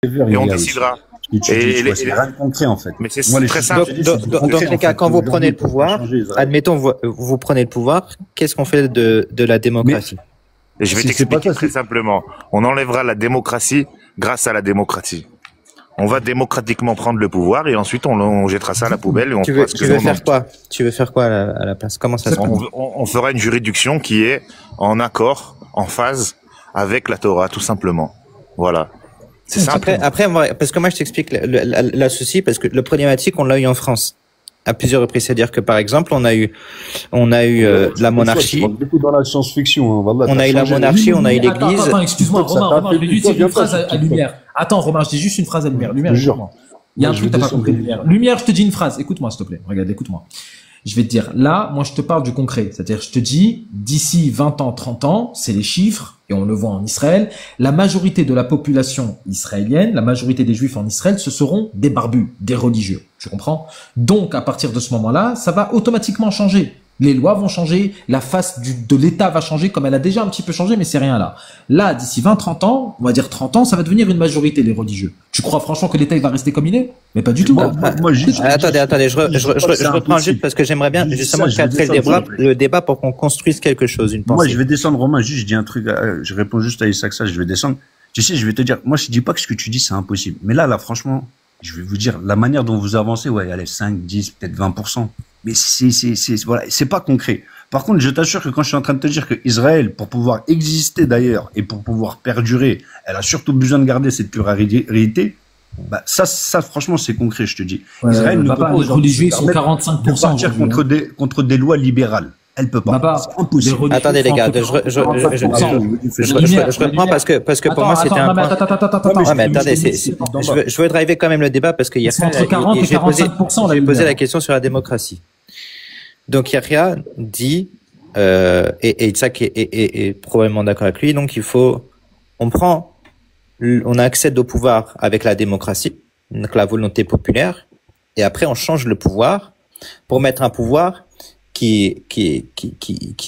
et on décidera. C'est rien de concret, en fait. Mais c'est très simple. Dans les cas, quand vous prenez le pouvoir, admettons, vous prenez le pouvoir, qu'est-ce qu'on fait de la démocratie? Et je vais t'expliquer très simplement. On enlèvera la démocratie grâce à la démocratie. On va démocratiquement prendre le pouvoir et ensuite on jettera ça à la poubelle et on fera ce que tu veux faire quoi? Tu veux faire quoi à la place? Comment ça se passe? On fera une juridiction qui est en accord, en phase avec la Torah, tout simplement. Voilà. C'est simple. Après, parce que moi je t'explique la souci, parce que le problématique on l'a eu en France à plusieurs reprises, c'est-à-dire que par exemple on a eu la monarchie. Dans la science-fiction, on a eu la monarchie, on a eu l'Église. Attends, excuse-moi, Romain, je vais juste dire une phrase à Lumière. Attends, Romain, je dis juste une phrase à Lumière. Lumière, écoute-moi. Il y a un truc que t'as pas compris, Lumière. Lumière, je te dis une phrase. Écoute-moi, s'il te plaît. Regarde, écoute-moi. Je vais te dire, là, moi, je te parle du concret. C'est-à-dire, je te dis, d'ici 20 ans, 30 ans, c'est les chiffres, et on le voit en Israël, la majorité de la population israélienne, la majorité des juifs en Israël, ce seront des barbus, des religieux. Tu comprends? Donc, à partir de ce moment-là, ça va automatiquement changer. Les lois vont changer, la face de l'État va changer, comme elle a déjà un petit peu changé, mais c'est rien là. Là, d'ici 20, 30 ans, on va dire 30 ans, ça va devenir une majorité, les religieux. Tu crois franchement que l'État, il va rester comme il est? Mais pas du tout. Attendez, je reprends juste parce que j'aimerais bien justement cadrer le débat pour qu'on construise quelque chose, une pensée. Moi, je vais descendre, Romain, juste, je dis un truc, je réponds juste à Issa, je vais descendre. Tu sais, je vais te dire, moi, je dis pas que ce que tu dis, c'est impossible. Mais là, franchement, je vais vous dire, la manière dont vous avancez, ouais, allez, 5, 10, peut-être 20%. Mais voilà, c'est pas concret. Par contre, je t'assure que quand je suis en train de te dire que Israël, pour pouvoir exister d'ailleurs, et pour pouvoir perdurer, elle a surtout besoin de garder cette pluralité, bah, ça, franchement, c'est concret, je te dis. Israël ne peut pas les religieux, ils sont 45%. Partir contre des lois libérales. Elle peut pas. C'est impossible. Attendez, les gars, je reprends parce que pour moi, c'était un point. Attends, mais attendez, je veux driver quand même le débat parce qu'il y a entre 40 et 45%. Je vais poser la question sur la démocratie. Donc, Yahya dit, et Isaac est probablement d'accord avec lui, donc on accède au pouvoir avec la démocratie, donc la volonté populaire, et après on change le pouvoir pour mettre un pouvoir qui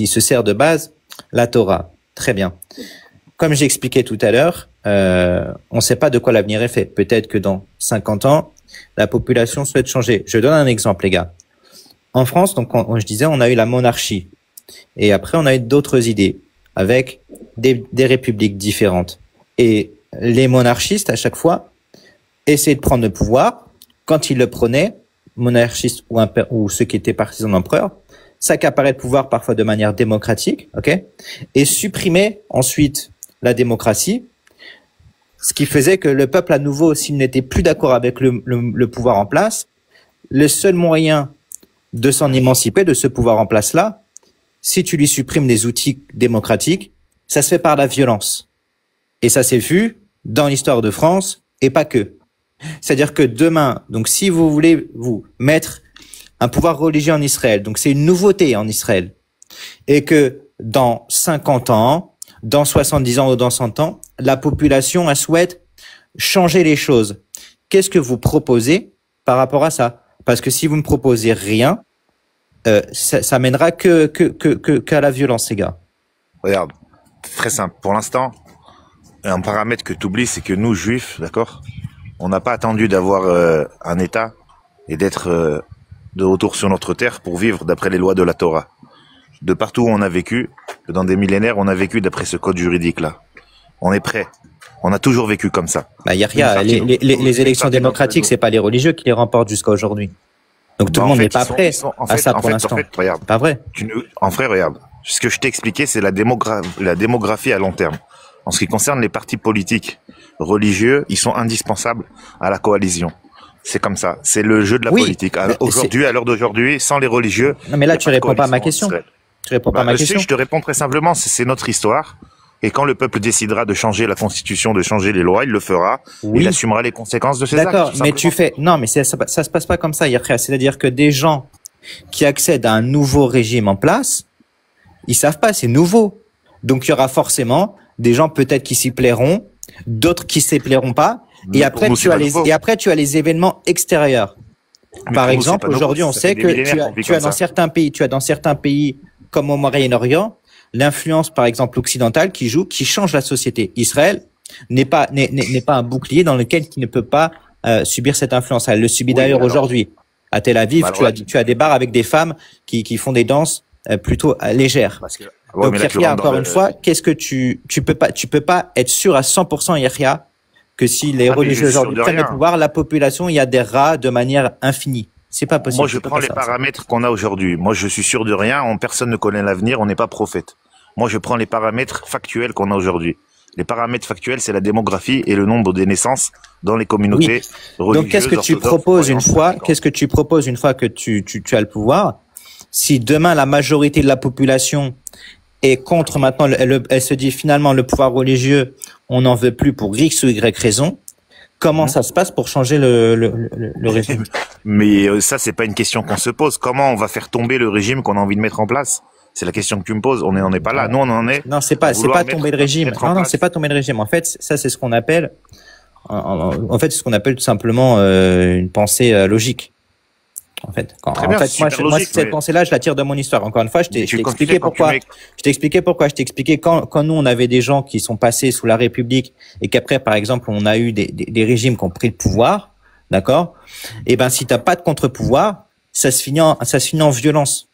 se sert de base, la Torah. Très bien. Comme j'ai expliqué tout à l'heure, on ne sait pas de quoi l'avenir est fait. Peut-être que dans 50 ans, la population souhaite changer. Je donne un exemple, les gars. En France, donc, je disais, on a eu la monarchie. Et après, on a eu d'autres idées avec des républiques différentes. Et les monarchistes, à chaque fois, essayaient de prendre le pouvoir. Quand ils le prenaient, monarchistes ou ceux qui étaient partisans d'empereur, s'accaparer le pouvoir parfois de manière démocratique, ok, et supprimer ensuite la démocratie, ce qui faisait que le peuple à nouveau, s'il n'était plus d'accord avec le pouvoir en place, le seul moyen de s'en émanciper de ce pouvoir en place là, si tu lui supprimes les outils démocratiques, ça se fait par la violence. Et ça s'est vu dans l'histoire de France et pas que. C'est-à-dire que demain, donc si vous voulez vous mettre un pouvoir religieux en Israël, donc c'est une nouveauté en Israël, et que dans 50 ans, dans 70 ans ou dans 100 ans, la population elle souhaite changer les choses. Qu'est-ce que vous proposez par rapport à ça? Parce que si vous ne proposez rien, ça mènera qu'à la violence, les gars. Regarde, très simple. Pour l'instant, un paramètre que tu oublies, c'est que nous, juifs, d'accord, on n'a pas attendu d'avoir un État et d'être de retour sur notre terre pour vivre d'après les lois de la Torah. De partout où on a vécu, dans des millénaires, on a vécu d'après ce code juridique-là. On est prêt. On a toujours vécu comme ça. Bah, les élections démocratiques, c'est pas les religieux qui les remportent jusqu'à aujourd'hui. Donc tout le monde n'est pas prêt à ça pour l'instant. Regarde, pas vrai. En vrai, regarde. Ce que je t'ai expliqué, c'est la démographie à long terme. En ce qui concerne les partis politiques religieux, ils sont indispensables à la coalition. C'est comme ça. C'est le jeu de la politique. Aujourd'hui, à l'heure d'aujourd'hui, sans les religieux. Non, mais là, tu réponds pas à ma question. Tu réponds pas à ma question. Je te réponds très simplement. C'est notre histoire. Et quand le peuple décidera de changer la constitution, de changer les lois, il le fera. Oui. Il assumera les conséquences de ses actes. D'accord, mais non, mais ça se passe pas comme ça, Yahya. C'est-à-dire que des gens qui accèdent à un nouveau régime en place, ils savent pas, c'est nouveau. Donc, il y aura forcément des gens peut-être qui s'y plairont, d'autres qui s'y plairont pas. Et après, tu as les événements extérieurs. Par exemple, aujourd'hui, on sait que tu as dans certains pays, comme au Moyen-Orient, l'influence, par exemple, occidentale qui change la société. Israël, n'est pas un bouclier dans lequel il ne peut pas subir cette influence. Elle le subit d'ailleurs aujourd'hui. À Tel Aviv, tu as des bars avec des femmes qui font des danses plutôt légères. Donc Yahya, encore une fois, qu'est-ce que tu peux pas être sûr à 100% Yahya que si les religieux aujourd'hui prennent le pouvoir, la population y adhérera de manière infinie. C'est pas possible. Moi, je prends les paramètres qu'on a aujourd'hui. Moi, je suis sûr de rien. Personne ne connaît l'avenir. On n'est pas prophète. Moi, je prends les paramètres factuels qu'on a aujourd'hui. Les paramètres factuels, c'est la démographie et le nombre des naissances dans les communautés religieuses. Donc, qu'est-ce que tu proposes une fois que tu as le pouvoir? Si demain, la majorité de la population est contre maintenant, elle se dit finalement le pouvoir religieux, on n'en veut plus pour X ou Y raison. Comment ça se passe pour changer le régime? Mais ça, c'est pas une question qu'on se pose. Comment on va faire tomber le régime qu'on a envie de mettre en place? C'est la question que tu me poses. On n'en est pas là. Nous, on en est. Non, c'est pas tomber le régime. Non, c'est pas tomber le régime. En fait, ça, c'est ce qu'on appelle, c'est ce qu'on appelle tout simplement une pensée logique. En fait, moi, cette pensée-là, je la tire de mon histoire. Encore une fois, je t'ai expliqué pourquoi. Je t'ai expliqué quand nous, on avait des gens qui sont passés sous la République et qu'après, par exemple, on a eu des régimes qui ont pris le pouvoir, d'accord? Et ben, si t'as pas de contre-pouvoir, ça se finit en violence.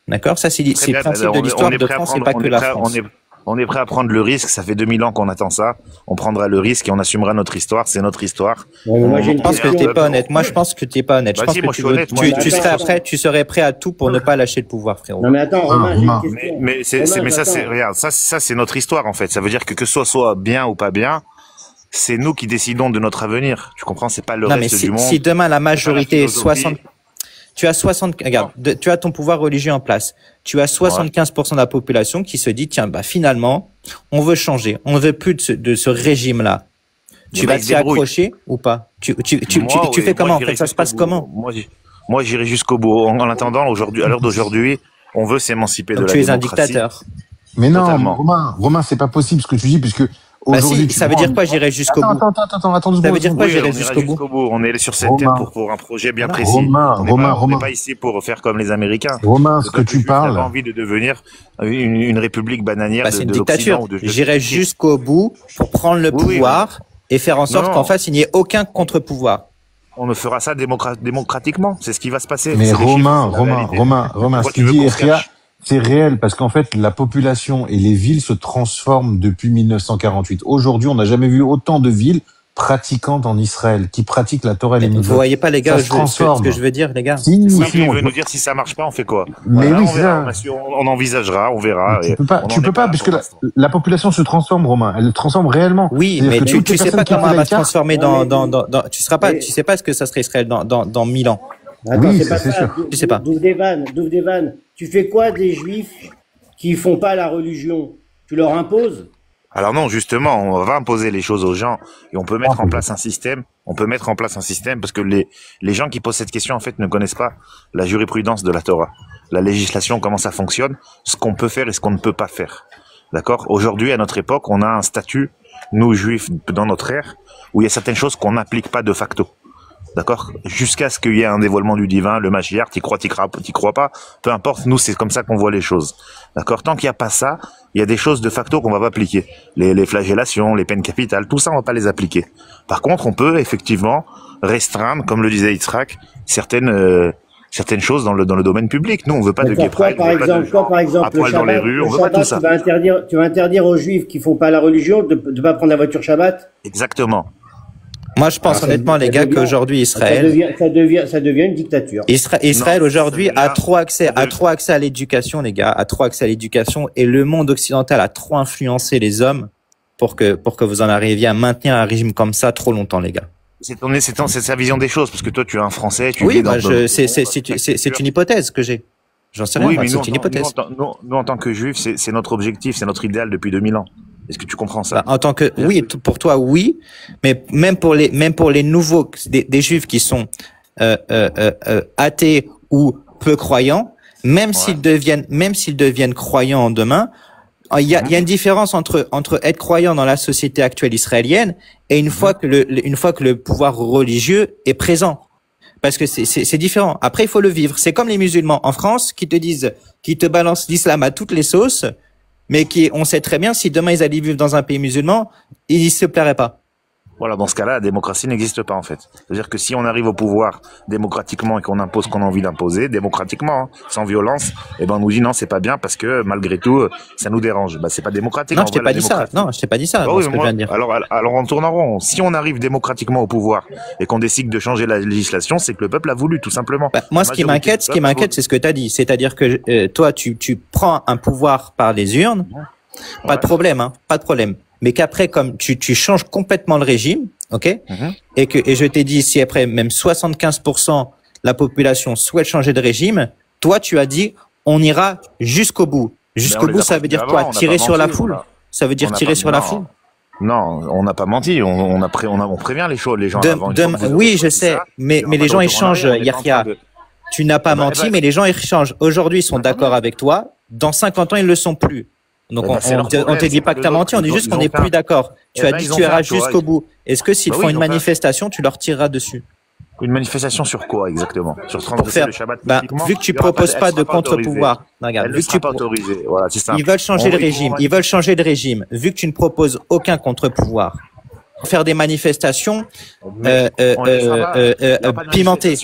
D'accord? Ça, c'est le principe de l'histoire de France et pas que la France. On est prêt à prendre le risque. Ça fait 2000 ans qu'on attend ça. On prendra le risque et on assumera notre histoire. C'est notre histoire. Je pense que t'es pas honnête. Moi, je pense que t'es pas honnête. Je pense que tu serais prêt à tout pour ne pas lâcher le pouvoir, frérot. Non, mais attends, Romain, j'ai une question. Mais ça, regarde, ça, c'est notre histoire, en fait. Ça veut dire que ce soit bien ou pas bien, c'est nous qui décidons de notre avenir. Tu comprends? C'est pas le reste du monde. Si demain la majorité est tu as ton pouvoir religieux en place. Tu as 75% de la population qui se dit, tiens, finalement, on veut changer. On ne veut plus de ce régime-là. Tu vas t'y accrocher ou pas? Tu fais comment? En fait, ça se passe comment? Moi, j'irai jusqu'au bout. En attendant, à l'heure d'aujourd'hui, on veut s'émanciper de la démocratie. Tu es un dictateur. Mais non, Romain, c'est pas possible ce que tu dis, puisque aujourd'hui, ça veut dire quoi, j'irai jusqu'au bout? Attends, ça veut dire quoi, j'irai jusqu'au bout? On est sur cette terre pour un projet bien précis. On n'est pas ici pour faire comme les Américains. Romain, ce que tu parles. On a envie de devenir une république bananière c'est une dictature. J'irai jusqu'au bout pour prendre le pouvoir et faire en sorte qu'en face, il n'y ait aucun contre-pouvoir. On ne fera ça démocratiquement. C'est ce qui va se passer. Mais Romain, ce qu'il dit, c'est réel parce qu'en fait, la population et les villes se transforment depuis 1948. Aujourd'hui, on n'a jamais vu autant de villes pratiquantes en Israël, qui pratiquent la Torah et les mitzvot. Vous voyez pas, les gars, ce que je veux dire, les gars? Si on veut nous dire si ça marche pas, on fait quoi? Mais oui, on envisagera, on verra. Tu peux pas, puisque la population se transforme, Romain. Elle se transforme réellement. Oui, mais tu sais pas comment elle va se transformer tu sais pas ce que ça serait Israël dans 1000 ans. Attends, oui, c'est sûr. Tu sais pas. D'ouvre des vannes. Tu fais quoi des juifs qui font pas la religion? Tu leur imposes? Alors non, justement, on va imposer les choses aux gens et on peut mettre en place un système. Parce que les gens qui posent cette question, en fait, ne connaissent pas la jurisprudence de la Torah. La législation, comment ça fonctionne, ce qu'on peut faire et ce qu'on ne peut pas faire. D'accord? Aujourd'hui, à notre époque, on a un statut, nous, juifs, dans notre ère, où il y a certaines choses qu'on n'applique pas de facto. D'accord? Jusqu'à ce qu'il y ait un dévoilement du divin, le Mashiach, t'y crois pas, peu importe, nous, c'est comme ça qu'on voit les choses. D'accord? Tant qu'il n'y a pas ça, il y a des choses de facto qu'on va pas appliquer. Les flagellations, les peines capitales, tout ça, on va pas les appliquer. Par contre, on peut, effectivement, restreindre, comme le disait Yitzhak, certaines choses dans le domaine public. Nous, on veut pas de guéprille, par exemple, à poil dans les rues, on veut pas tout ça. Tu vas interdire aux juifs qui font pas la religion de pas prendre la voiture Shabbat? Exactement. Moi, je pense honnêtement, les gars, qu'aujourd'hui, Israël... Ça devient une dictature. Israël, aujourd'hui, a trop accès à l'éducation, les gars, a trop accès à l'éducation, et le monde occidental a trop influencé les hommes pour que vous en arriviez à maintenir un régime comme ça trop longtemps, les gars. C'est sa vision des choses, parce que toi, tu es un Français, c'est une hypothèse que j'ai. J'en sais rien, c'est une hypothèse. Nous, en tant que juifs, c'est notre objectif, c'est notre idéal depuis 2000 ans. Est-ce que tu comprends ça? En tant que, oui, pour toi, oui, mais même pour les nouveaux, des juifs qui sont, athées ou peu croyants, même s'ils deviennent croyants demain, il y a une différence entre être croyant dans la société actuelle israélienne et une fois que le pouvoir religieux est présent. Parce que c'est différent. Après, il faut le vivre. C'est comme les musulmans en France qui te balancent l'islam à toutes les sauces. mais on sait très bien si demain ils allaient vivre dans un pays musulman, ils se plairaient pas. Voilà, dans ce cas-là, la démocratie n'existe pas en fait. C'est-à-dire que si on arrive au pouvoir démocratiquement et qu'on impose ce qu'on a envie d'imposer, démocratiquement, sans violence, eh ben on nous dit non, c'est pas bien parce que malgré tout, ça nous dérange. Bah c'est pas démocratique. Non, je t'ai pas dit ça. Non, je t'ai pas dit ça. Oui, alors on tourne en rond. Si on arrive démocratiquement au pouvoir et qu'on décide de changer la législation, c'est que le peuple a voulu, tout simplement. Bah, moi, ce qui m'inquiète, c'est ce que t'as dit. C'est-à-dire que toi, tu prends un pouvoir par les urnes, pas de problème, hein, pas de problème. Mais qu'après, comme tu changes complètement le régime, ok, et je t'ai dit, si après même 75% la population souhaite changer de régime, toi tu as dit, on ira jusqu'au bout. Jusqu'au bout, ça veut dire quoi? Tirer sur la foule? Ça veut dire tirer sur la foule? Non, on n'a pas menti. On prévient les gens. Oui, je sais, mais les gens échangent. Yahya, tu n'as pas menti, mais les gens échangent. Aujourd'hui, ils sont d'accord avec toi. Dans 50 ans, ils le sont plus. Donc on te dit pas que t'as menti, on dit juste qu'on n'est plus d'accord. Tu as dit que tu iras jusqu'au bout. Est-ce que s'ils font une manifestation, tu leur tireras dessus? Une manifestation sur quoi exactement? Sur transgresser le Shabbat publiquement? Vu que tu proposes pas de contre-pouvoir, regarde, vu que tu voilà, c'est ça. Ils veulent changer le régime. Ils veulent changer de régime. Vu que tu ne proposes aucun contre-pouvoir, faire des manifestations pimentées.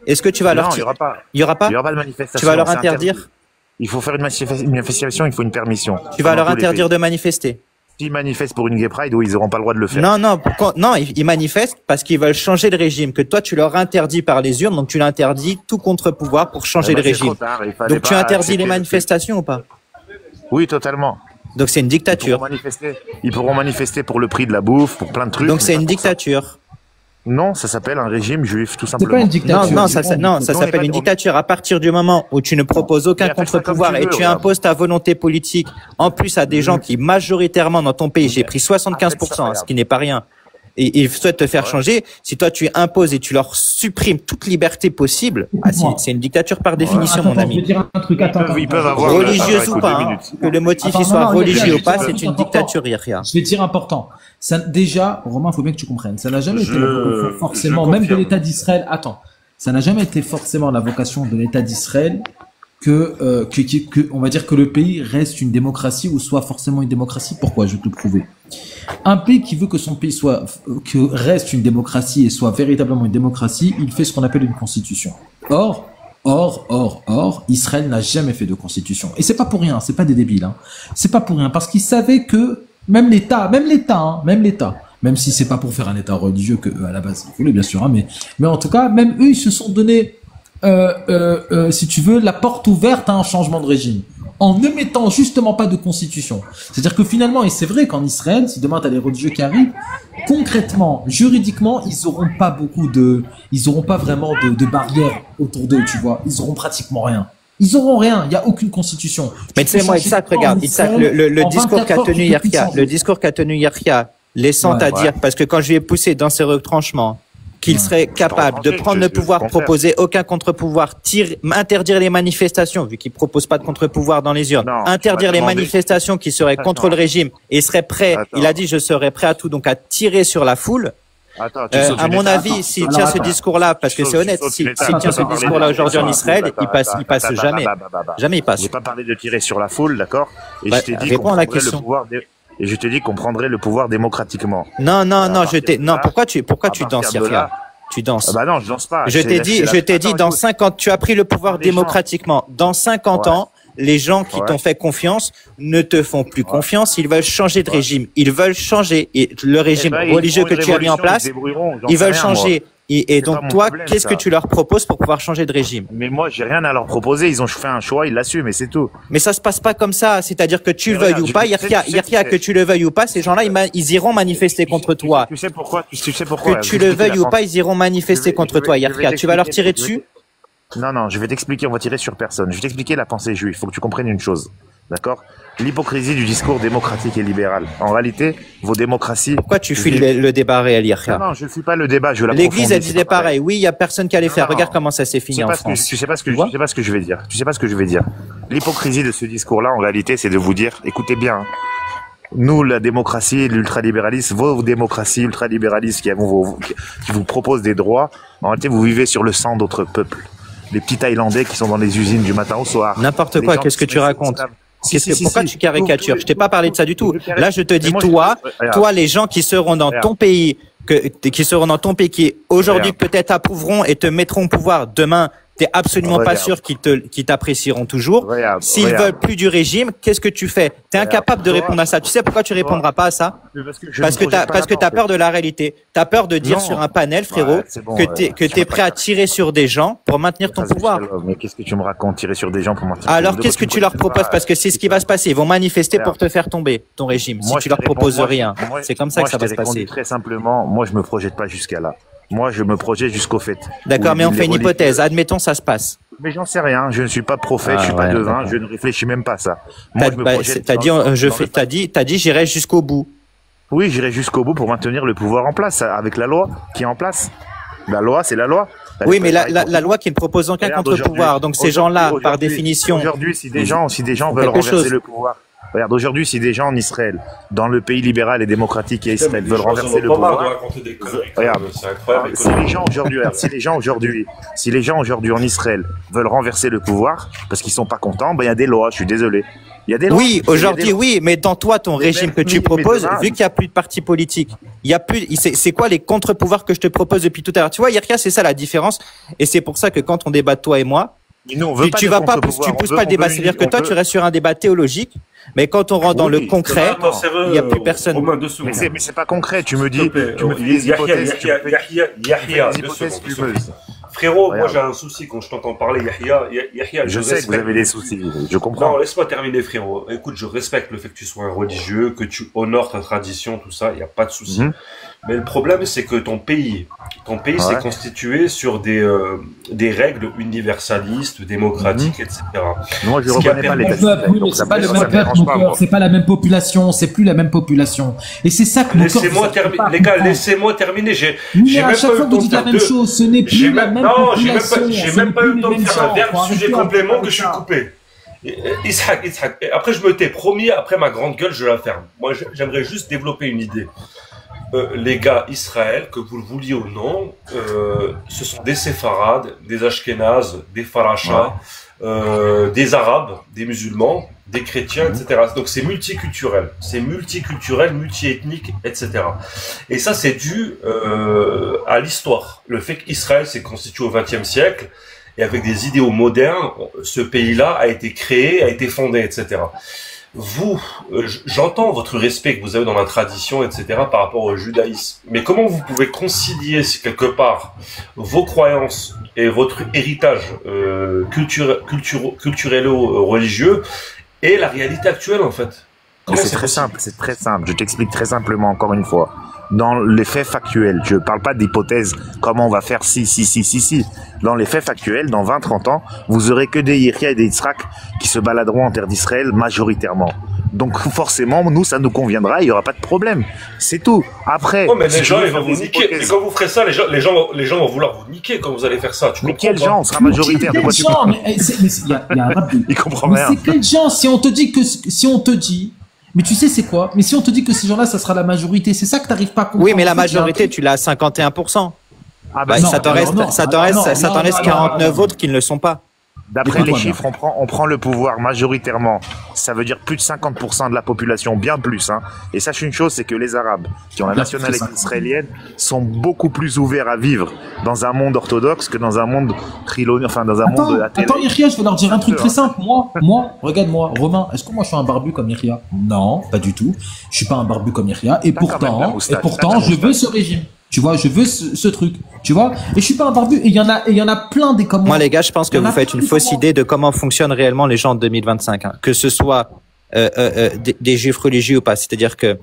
Est-ce que tu vas leur tirer? Il y aura pas de manifestation. Tu vas leur interdire? Il faut faire une manifestation, il faut une permission. Tu vas leur interdire de manifester. S'ils manifestent pour une gay pride, oui, ils n'auront pas le droit de le faire. Non, ils manifestent parce qu'ils veulent changer le régime, que toi tu leur interdis par les urnes, donc tu l'interdis tout contre-pouvoir pour changer le régime. Donc tu interdis les manifestations ou pas? Oui, totalement. Donc c'est une dictature. Ils pourront manifester pour le prix de la bouffe, pour plein de trucs. Donc c'est une dictature. Non, ça s'appelle un régime juif, tout simplement. C'est pas une dictature. Non, ça s'appelle une dictature à partir du moment où tu ne proposes aucun contre-pouvoir et tu imposes ta volonté politique, en plus à des gens qui, majoritairement dans ton pays, j'ai pris 75%, ce qui n'est pas rien, et ils souhaitent te faire changer. Si toi tu imposes et tu leur supprimes toute liberté possible, c'est une dictature par définition, mon ami. Je vais dire un truc, ils peuvent avoir religieuse ou pas, que le motif soit religieux ou pas, c'est une dictature, Yahya. Je vais dire important. Ça, déjà, Romain, faut bien que tu comprennes. Ça n'a jamais été forcément, même de l'État d'Israël. Attends, ça n'a jamais été forcément la vocation de l'État d'Israël que on va dire que le pays reste une démocratie ou soit forcément une démocratie. Pourquoi? Je vais te le prouver. Un pays qui veut que son pays reste une démocratie et soit véritablement une démocratie, il fait ce qu'on appelle une constitution. Or, Israël n'a jamais fait de constitution. Et c'est pas pour rien, c'est pas des débiles, hein. C'est pas pour rien, parce qu'ils savaient que même l'État, même si c'est pas pour faire un État religieux que eux, à la base, ils voulaient bien sûr, hein, mais en tout cas, même eux, ils se sont donné, si tu veux, la porte ouverte à un changement de régime, en ne mettant justement pas de constitution. C'est-à-dire que finalement, et c'est vrai qu'en Israël, si demain t'as des religieux qui arrivent, concrètement, juridiquement, ils auront pas vraiment de barrières autour d'eux, tu vois. Ils auront pratiquement rien. Ils auront rien, il n'y a aucune constitution. Mais tu sais, moi, Isaac, regarde, Isaac, le discours qu'a tenu Yahya, laissant à dire, parce que quand je lui ai poussé dans ses retranchements, qu'il serait capable de prendre le pouvoir, proposer aucun contre-pouvoir, interdire les manifestations, vu qu'il propose pas de contre-pouvoir dans les urnes, interdire les manifestations qui seraient contre le régime, et serait prêt, il a dit, je serais prêt à tout, donc à tirer sur la foule. À mon avis, s'il tient ce discours-là, parce que c'est honnête, s'il tient ce discours-là aujourd'hui en Israël, il passe jamais. Jamais il passe. J'ai pas parlé de tirer sur la foule, d'accord? Et je t'ai dit qu'on prendrait le pouvoir et je t'ai dit qu'on prendrait le pouvoir démocratiquement. Non, pourquoi tu danses, Yahya? Tu danses. Bah non, je danse pas. Je t'ai dit, dans 50, tu as pris le pouvoir démocratiquement. Dans 50 ans, les gens qui t'ont fait confiance ne te font plus confiance. Ils veulent changer de régime. Ils veulent changer. Et le régime religieux que tu as mis en place, ils veulent changer. Et donc, toi, qu'est-ce que tu leur proposes pour pouvoir changer de régime? Mais moi, j'ai rien à leur proposer. Ils ont fait un choix, ils l'assument, et c'est tout. Mais ça se passe pas comme ça. C'est-à-dire que tu le veuilles ou pas, Yahya, que tu le veuilles ou pas, ces gens-là, ils iront manifester contre toi. Tu sais pourquoi? Que tu le veuilles ou pas, ils iront manifester contre toi, Yahya. Tu vas leur tirer dessus? Non, je vais t'expliquer, on va tirer sur personne. Je vais t'expliquer la pensée juive. Il faut que tu comprennes une chose. D'accord? L'hypocrisie du discours démocratique et libéral. En réalité, vos démocraties... Pourquoi tu fuis le débat réel, Yahya? Non, je ne fuis pas le débat, je l'approfondis. L'église, elle disait pareil. Oui, il y a personne qui allait faire. Regarde comment ça s'est fini en France. Tu sais pas ce que je vais dire. Tu sais pas ce que je vais dire. L'hypocrisie de ce discours-là, en réalité, c'est de vous dire, écoutez bien, nous, la démocratie, l'ultralibéralisme, vos démocraties ultralibéralistes qui vous proposent des droits, en réalité, vous vivez sur le sang d'autres peuples. Les petits Thaïlandais qui sont dans les usines du matin au soir. N'importe quoi, qu'est-ce que tu racontes? Pourquoi tu caricatures? Je t'ai pas parlé de ça du tout. Là, je te dis, toi, les gens qui seront dans ton pays, qui aujourd'hui peut-être approuveront et te mettront au pouvoir demain, t'es absolument pas sûr qu'ils t'apprécieront toujours. S'ils veulent plus du régime, qu'est-ce que tu fais? T'es incapable de répondre à ça. Tu sais pourquoi tu répondras pas à ça? Parce que t'as peur de la réalité. T'as peur de dire sur un panel, frérot, que t'es prêt à tirer sur des gens pour maintenir ton pouvoir. Mais qu'est-ce que tu me racontes, tirer sur des gens pour maintenir? Alors qu'est-ce que tu leur proposes? Parce que c'est ce qui va se passer. Ils vont manifester pour te faire tomber ton régime. Si tu leur proposes rien, c'est comme ça que ça va se passer. Très simplement, moi je me projette pas jusqu'à là. Moi, je me projette jusqu'au fait. D'accord, mais on fait une hypothèse. Admettons, ça se passe. Mais j'en sais rien. Je ne suis pas prophète, je suis pas devin, je ne réfléchis même pas à ça. Moi, je me projette. T'as dit, j'irai jusqu'au bout. Oui, j'irai jusqu'au bout pour maintenir le pouvoir en place, avec la loi qui est en place. La loi, c'est la loi. Oui, mais la loi qui ne propose aucun contre-pouvoir. Donc ces gens-là, par définition. Aujourd'hui, si des gens veulent renverser le pouvoir. Regarde, aujourd'hui, si des gens en Israël, dans le pays libéral et démocratique et Israël, veulent renverser le pouvoir, regarde, si les gens aujourd'hui en Israël veulent renverser le pouvoir, parce qu'ils sont pas contents, ben il y a des lois, je suis désolé. Il y a des lois. Oui, aujourd'hui, oui, mais dans toi, ton régime que tu proposes, vu qu'il n'y a plus de partis politiques, il y a plus, c'est quoi les contre-pouvoirs que je te propose depuis tout à l'heure? Tu vois, Yahya, c'est ça la différence, et c'est pour ça que quand on débat toi et moi, tu pousses pas le débat. C'est-à-dire que toi, tu restes sur un débat théologique, mais quand on rentre dans le concret, il n'y a plus personne. Mais c'est pas concret. Tu me dis les hypothèses. Frérot, moi j'ai un souci quand je t'entends parler, Yahya. Je sais que vous avez des soucis, je comprends. Non, laisse-moi terminer, frérot. Écoute, je respecte le fait que tu sois un religieux, que tu honores ta tradition, tout ça, il n'y a pas de souci. Mais le problème, c'est que ton pays s'est constitué sur des règles universalistes, démocratiques, etc. Moi, je reconnais pas les c'est pas le même peuple, c'est pas la même population, c'est plus la même population. Et c'est ça que les gars, laissez-moi terminer. J'ai même pas eu le temps de faire la même chose. Ce n'est plus la même population. J'ai même pas eu le temps de faire un verbe sujet complément que je suis coupé. Ishaq. Après, je me tais. Promis, après ma grande gueule, je la ferme. Moi, j'aimerais juste développer une idée. Les gars, Israël, que vous le vouliez ou non, ce sont des séfarades, des ashkénazes, des farachas, des arabes, des musulmans, des chrétiens, etc. Donc c'est multiculturel, multiethnique, etc. Et ça, c'est dû à l'histoire. Le fait qu'Israël s'est constitué au XXe siècle, et avec des idéaux modernes, ce pays-là a été créé, a été fondé, etc. Vous, j'entends votre respect que vous avez dans la tradition, etc., par rapport au judaïsme. Mais comment vous pouvez concilier, quelque part, vos croyances et votre héritage culturel-religieux et la réalité actuelle, en fait? C'est très simple. Je t'explique très simplement, encore une fois. Dans les faits factuels, je parle pas d'hypothèses, comment on va faire si. Dans les faits factuels, dans 20-30 ans, vous aurez que des Yahya et des Yitzhak qui se baladeront en terre d'Israël majoritairement. Donc forcément, nous, ça nous conviendra, il y aura pas de problème. C'est tout. Après... Oh, mais les gens, ils vont vous niquer. Mais quand vous ferez ça, les gens vont vouloir vous niquer quand vous allez faire ça. Mais quels gens? On sera majoritaire. Quels gens? Il y a un rap de... Il comprend rien. Mais c'est quels gens? Si on te dit... Mais tu sais c'est quoi? Mais si on te dit que ces gens-là, ça sera la majorité, c'est ça que t'arrives pas à comprendre. Oui, mais la majorité, tu l'as à 51%. Ah bah non, ça t'en laisse 49 autres qui ne le sont pas. D'après les chiffres, on prend le pouvoir majoritairement. Ça veut dire plus de 50% de la population, bien plus. Hein. Et sache une chose, c'est que les Arabes, qui ont la nationalité israélienne, sont beaucoup plus ouverts à vivre dans un monde orthodoxe que dans un monde trilonien, enfin dans un monde athée. Attends, Yahya, je vais leur dire un truc très simple. Moi, regarde-moi, Romain, est-ce que moi je suis un barbu comme Yahya? Non, pas du tout. Je suis pas un barbu comme Yahya. Et pourtant, je veux ce régime. Tu vois, je veux ce truc, tu vois. Et je suis pas un barbu. Et il y en a plein des comme moi. Moi, les gars, je pense que vous faites une fausse idée de comment fonctionnent réellement les gens en 2025. Hein. Que ce soit des juifs religieux ou pas. C'est-à-dire que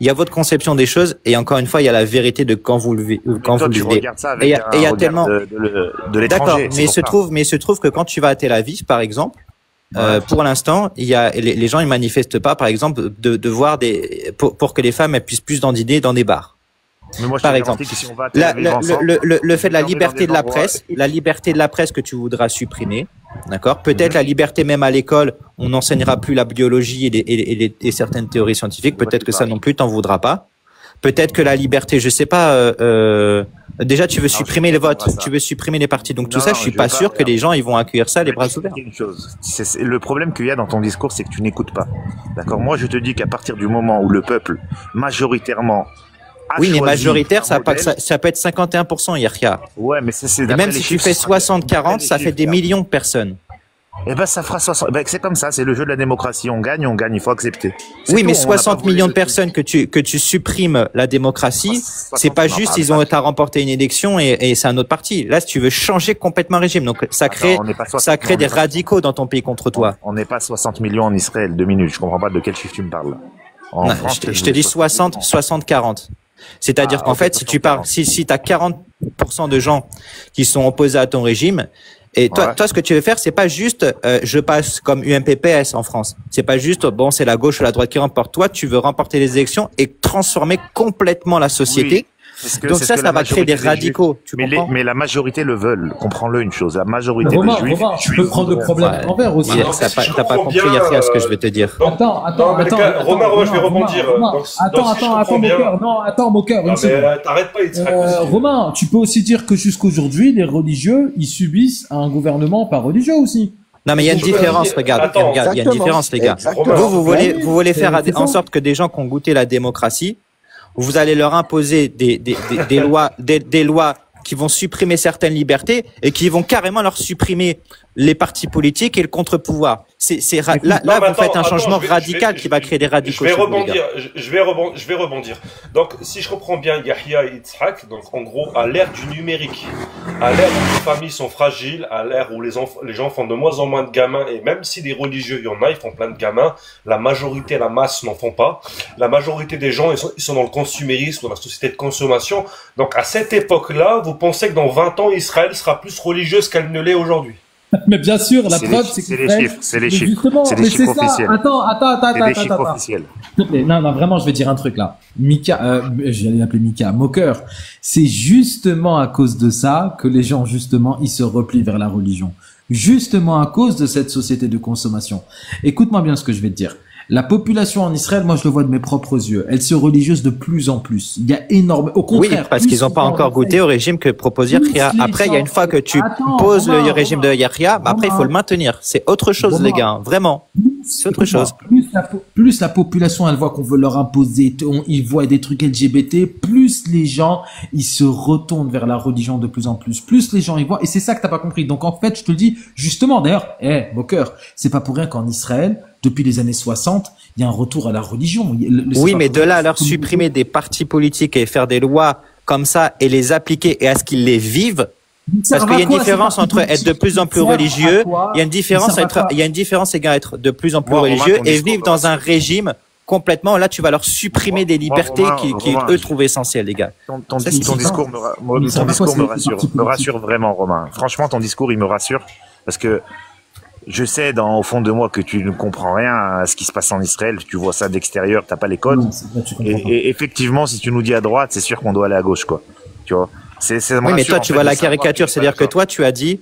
il y a votre conception des choses et encore une fois, il y a la vérité de quand vous le vivez. Et il y a tellement de l'étranger. D'accord, mais il se trouve que quand tu vas à Tel Aviv, par exemple, pour l'instant, il y a les gens ils manifestent pas, par exemple, de voir pour que les femmes elles puissent plus dandiner dans des bars. Mais moi, par exemple, si on va le fait de la liberté de la presse, la liberté de la presse que tu voudras supprimer, d'accord. Peut-être la liberté même à l'école, on n'enseignera plus la biologie et certaines théories scientifiques. Peut-être que ça non plus t'en voudras pas. Peut-être que la liberté, je sais pas. Déjà, tu veux supprimer les votes, tu veux supprimer les partis. Donc tout ça, je suis pas sûr que les gens ils vont accueillir ça les bras ouverts. Une chose, le problème qu'il y a dans ton discours, c'est que tu n'écoutes pas. D'accord. Moi, je te dis qu'à partir du moment où le peuple majoritairement oui, mais majoritaire, ça peut être 51%, Yahya. Ouais, mais c'est même si tu fais 60-40, ça fait des millions de personnes. Eh ben, ça fera 60. Ben, c'est comme ça, c'est le jeu de la démocratie. On gagne, il faut accepter. Oui, mais 60 millions de personnes que tu supprimes la démocratie, c'est pas juste, ils ont remporté une élection et c'est un autre parti. Là, si tu veux changer complètement le régime, donc ça crée des radicaux dans ton pays contre toi. On n'est pas 60 millions en Israël, 2 minutes. Je comprends pas de quel chiffre tu me parles. Je te dis 60-40. C'est-à-dire qu'en fait, si tu parles, si t'as 40% de gens qui sont opposés à ton régime, et toi, ce que tu veux faire, c'est pas juste, je passe comme UMP-PS en France. C'est pas juste, bon, c'est la gauche ou la droite qui remporte. Toi, tu veux remporter les élections et transformer complètement la société. Oui, donc ça va créer des radicaux. Mais la majorité le veulent. Comprends-le une chose. La majorité des Juifs. Tu peux prendre le problème envers aussi. T'as pas compris, Yahya, ce que je veux te dire. Attends. Romain, je vais rebondir. Attends, Moqueur, une seconde. T'arrêtes pas, Romain, tu peux aussi dire que jusqu'aujourd'hui, les religieux, ils subissent un gouvernement pas religieux aussi. Non, mais il y a une différence, regarde, il y a une différence, les gars. Vous voulez faire en sorte que des gens qui ont goûté la démocratie, vous allez leur imposer des lois qui vont supprimer certaines libertés et qui vont carrément leur supprimer les partis politiques et le contre-pouvoir. Là, vous faites un changement radical qui va créer des radicaux. Je vais rebondir. Donc, si je comprends bien Yahya et Yitzhak, donc en gros, à l'ère du numérique, à l'ère où les familles sont fragiles, à l'ère où les gens font de moins en moins de gamins, et même si des religieux, il y en a, ils font plein de gamins, la majorité, la masse n'en font pas. La majorité des gens, ils sont dans le consumérisme, dans la société de consommation. Donc, à cette époque-là, vous pensez que dans 20 ans, Israël sera plus religieuse qu'elle ne l'est aujourd'hui? Mais bien sûr, la preuve, c'est que c'est les chiffres, c'est les chiffres officiels. Attends. C'est des chiffres officiels. Non, vraiment, je vais dire un truc là. J'allais l'appeler Mika, Moqueur. C'est justement à cause de ça que les gens, justement, ils se replient vers la religion. Justement à cause de cette société de consommation. Écoute-moi bien ce que je vais te dire. La population en Israël, moi je le vois de mes propres yeux, elle se religieuse de plus en plus. Il y a énormément, au contraire. Oui, parce qu'ils n'ont pas encore goûté au régime que propose Yahya. Après, il y a une fois que tu poses le régime de Yahya, après il faut le maintenir. C'est autre chose, les gars, vraiment. C'est autre chose. Plus la population, elle voit qu'on veut leur imposer, ils voient des trucs LGBT, plus les gens, ils se retournent vers la religion de plus en plus. Plus les gens ils voient, et c'est ça que t'as pas compris. Donc en fait, je te le dis, justement, d'ailleurs, Moqueur, c'est pas pour rien qu'en Israël, depuis les années 60, il y a un retour à la religion. Oui, mais de là à leur supprimer des partis politiques et faire des lois comme ça et les appliquer et à ce qu'ils les vivent, parce qu'il y a une différence entre être de plus en plus religieux, il y a une différence les gars, être de plus en plus religieux et vivre dans un régime complètement, là tu vas leur supprimer des libertés qui eux trouvent essentielles, les gars. Ton discours me rassure vraiment, Romain. Franchement, ton discours, il me rassure parce que je sais au fond de moi que tu ne comprends rien à ce qui se passe en Israël. Tu vois ça d'extérieur, t'as pas les codes. Et effectivement, si tu nous dis à droite, c'est sûr qu'on doit aller à gauche, quoi. Tu vois. Oui, mais toi, tu vois la caricature, c'est-à-dire que toi, tu as dit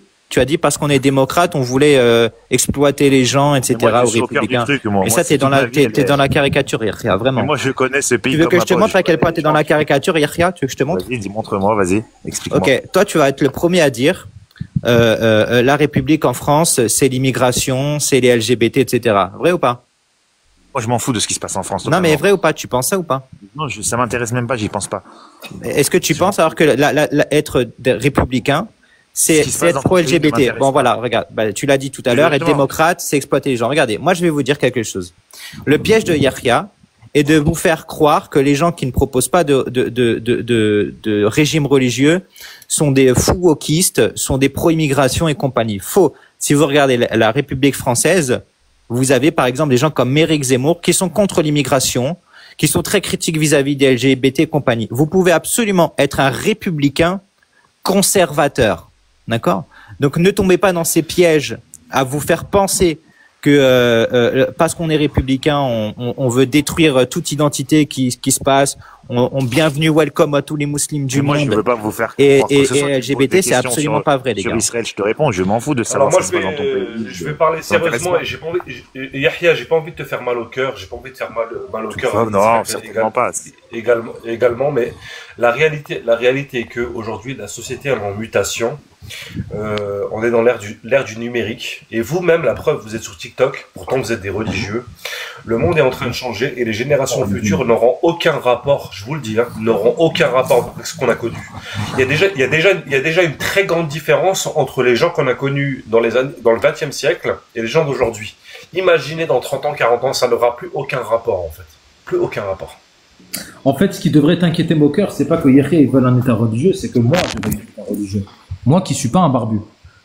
parce qu'on est démocrate, on voulait exploiter les gens, etc. aux républicains. Mais ça, t'es dans la caricature, Yahya, vraiment. Mais moi, je connais ce pays. Tu veux que je te montre à quel point t'es dans la caricature, Yahya? Tu veux que je te montre? Vas-y, montre-moi, vas-y, explique-moi. Ok, toi, tu vas être le premier à dire. La République en France, c'est l'immigration, c'est les LGBT, etc. Vrai ou pas? Moi, je m'en fous de ce qui se passe en France. Non, mais vrai ou pas? Tu penses ça ou pas? Non, ça m'intéresse même pas, j'y pense pas. Est-ce que tu penses alors que être républicain, c'est être pro-LGBT? Bon, voilà, regarde, tu l'as dit tout à l'heure, être démocrate, c'est exploiter les gens. Regardez, moi, je vais vous dire quelque chose. Le piège de Yahya est de vous faire croire que les gens qui ne proposent pas de régime religieux sont des fous wokistes, sont des pro-immigration et compagnie. Faux. Si vous regardez la République française, vous avez par exemple des gens comme Éric Zemmour qui sont contre l'immigration, qui sont très critiques vis-à-vis des LGBT et compagnie. Vous pouvez absolument être un républicain conservateur. D'accord? Donc ne tombez pas dans ces pièges à vous faire penser que parce qu'on est républicain, on veut détruire toute identité qui se passe, on bienvenue, welcome à tous les musulmans du moi, monde. Je veux pas vous faire et LGBT, c'est absolument pas vrai, les gars. Sur Israël, je te réponds, je m'en fous de savoir alors moi, je vais parler sérieusement et j'ai pas envie, Yahya, j'ai pas envie de te faire mal au cœur, j'ai pas envie de faire mal au cœur. Non, certainement pas. Également, mais la réalité est que aujourd'hui, la société est en mutation. On est dans l'ère du numérique et vous-même, la preuve, vous êtes sur TikTok, pourtant vous êtes des religieux. Le monde est en train de changer et les générations futures n'auront aucun rapport, je vous le dis, n'auront aucun rapport avec ce qu'on a connu. Il y a déjà une très grande différence entre les gens qu'on a connus dans le XXe siècle et les gens d'aujourd'hui. Imaginez dans 30 ans, 40 ans, ça n'aura plus aucun rapport en fait. Plus aucun rapport. En fait, ce qui devrait t'inquiéter, mon cœur, c'est pas que Yahya veulent un état religieux, c'est que moi, je veux un état religieux. Moi qui suis pas un barbu.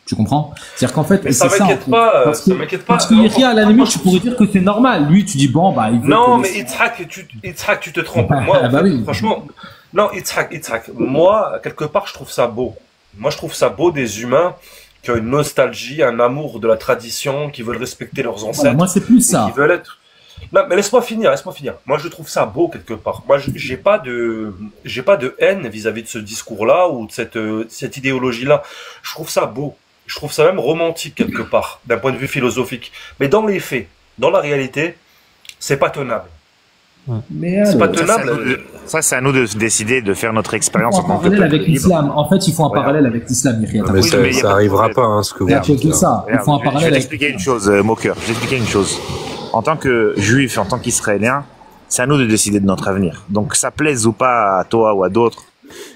Tu comprends? C'est-à-dire qu'en fait, mais ça m'inquiète pas, ça m'inquiète pas. Parce que Yahya, à la limite, tu pourrais dire que c'est normal. Lui, tu dis, bon, bah, il veut. Non, mais Yitzhak, tu te trompes. Moi, en fait, oui. Franchement, non, Yitzhak. Moi, quelque part, je trouve ça beau. Moi, je trouve ça beau des humains qui ont une nostalgie, un amour de la tradition, qui veulent respecter leurs ancêtres. Voilà, moi, c'est plus ça. Qui veulent être. Non, mais laisse-moi finir. Moi, je trouve ça beau quelque part. Moi, j'ai pas de haine vis-à-vis de ce discours-là ou de cette idéologie-là. Je trouve ça beau. Je trouve ça même romantique quelque part, d'un point de vue philosophique. Mais dans les faits, dans la réalité, c'est pas tenable. Mais c'est pas tenable. Ça, c'est à nous de décider de faire notre expérience en parallèle avec l'islam. En fait, il faut un parallèle avec l'islam, Yahya. Mais ça arrivera pas, ce que vous dites. Il faut un parallèle. Je vais t'expliquer une chose, Moqueur. Je vais t'expliquer une chose. En tant que juif, en tant qu'israélien, c'est à nous de décider de notre avenir. Donc, ça plaise ou pas à toi ou à d'autres,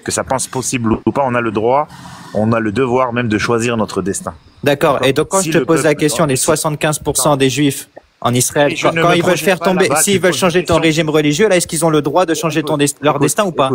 que ça pense possible ou pas, on a le droit, on a le devoir même de choisir notre destin. D'accord. Et donc, quand je te pose la question, les 75% des juifs en Israël, quand ils veulent faire tomber, s'ils veulent changer ton régime religieux, là, est-ce qu'ils ont le droit de changer leur destin ou pas?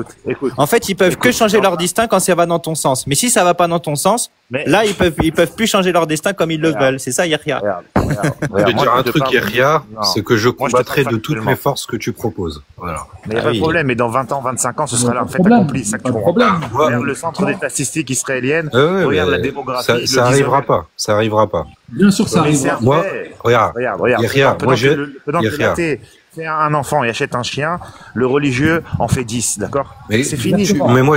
En fait, ils peuvent que changer leur destin quand ça va dans ton sens. Mais si ça va pas dans ton sens, là, ils peuvent plus changer leur destin comme ils le veulent. C'est ça, Yahya. Je vais dire un truc, Yahya, c'est que je combattrai de toutes mes forces ce que tu proposes. Voilà. Mais il n'y a pas de problème, mais dans 20 ans, 25 ans, ce sera là. En fait, accompli, ça que tu regarde le centre des statistiques israéliennes, regarde la démographie. Ça arrivera pas. Ça arrivera pas. Bien sûr, ça arrivera. Moi, regarde. Yahya, moi, fait un enfant et achète un chien, le religieux en fait 10, d'accord? Mais c'est fini. Mais moi,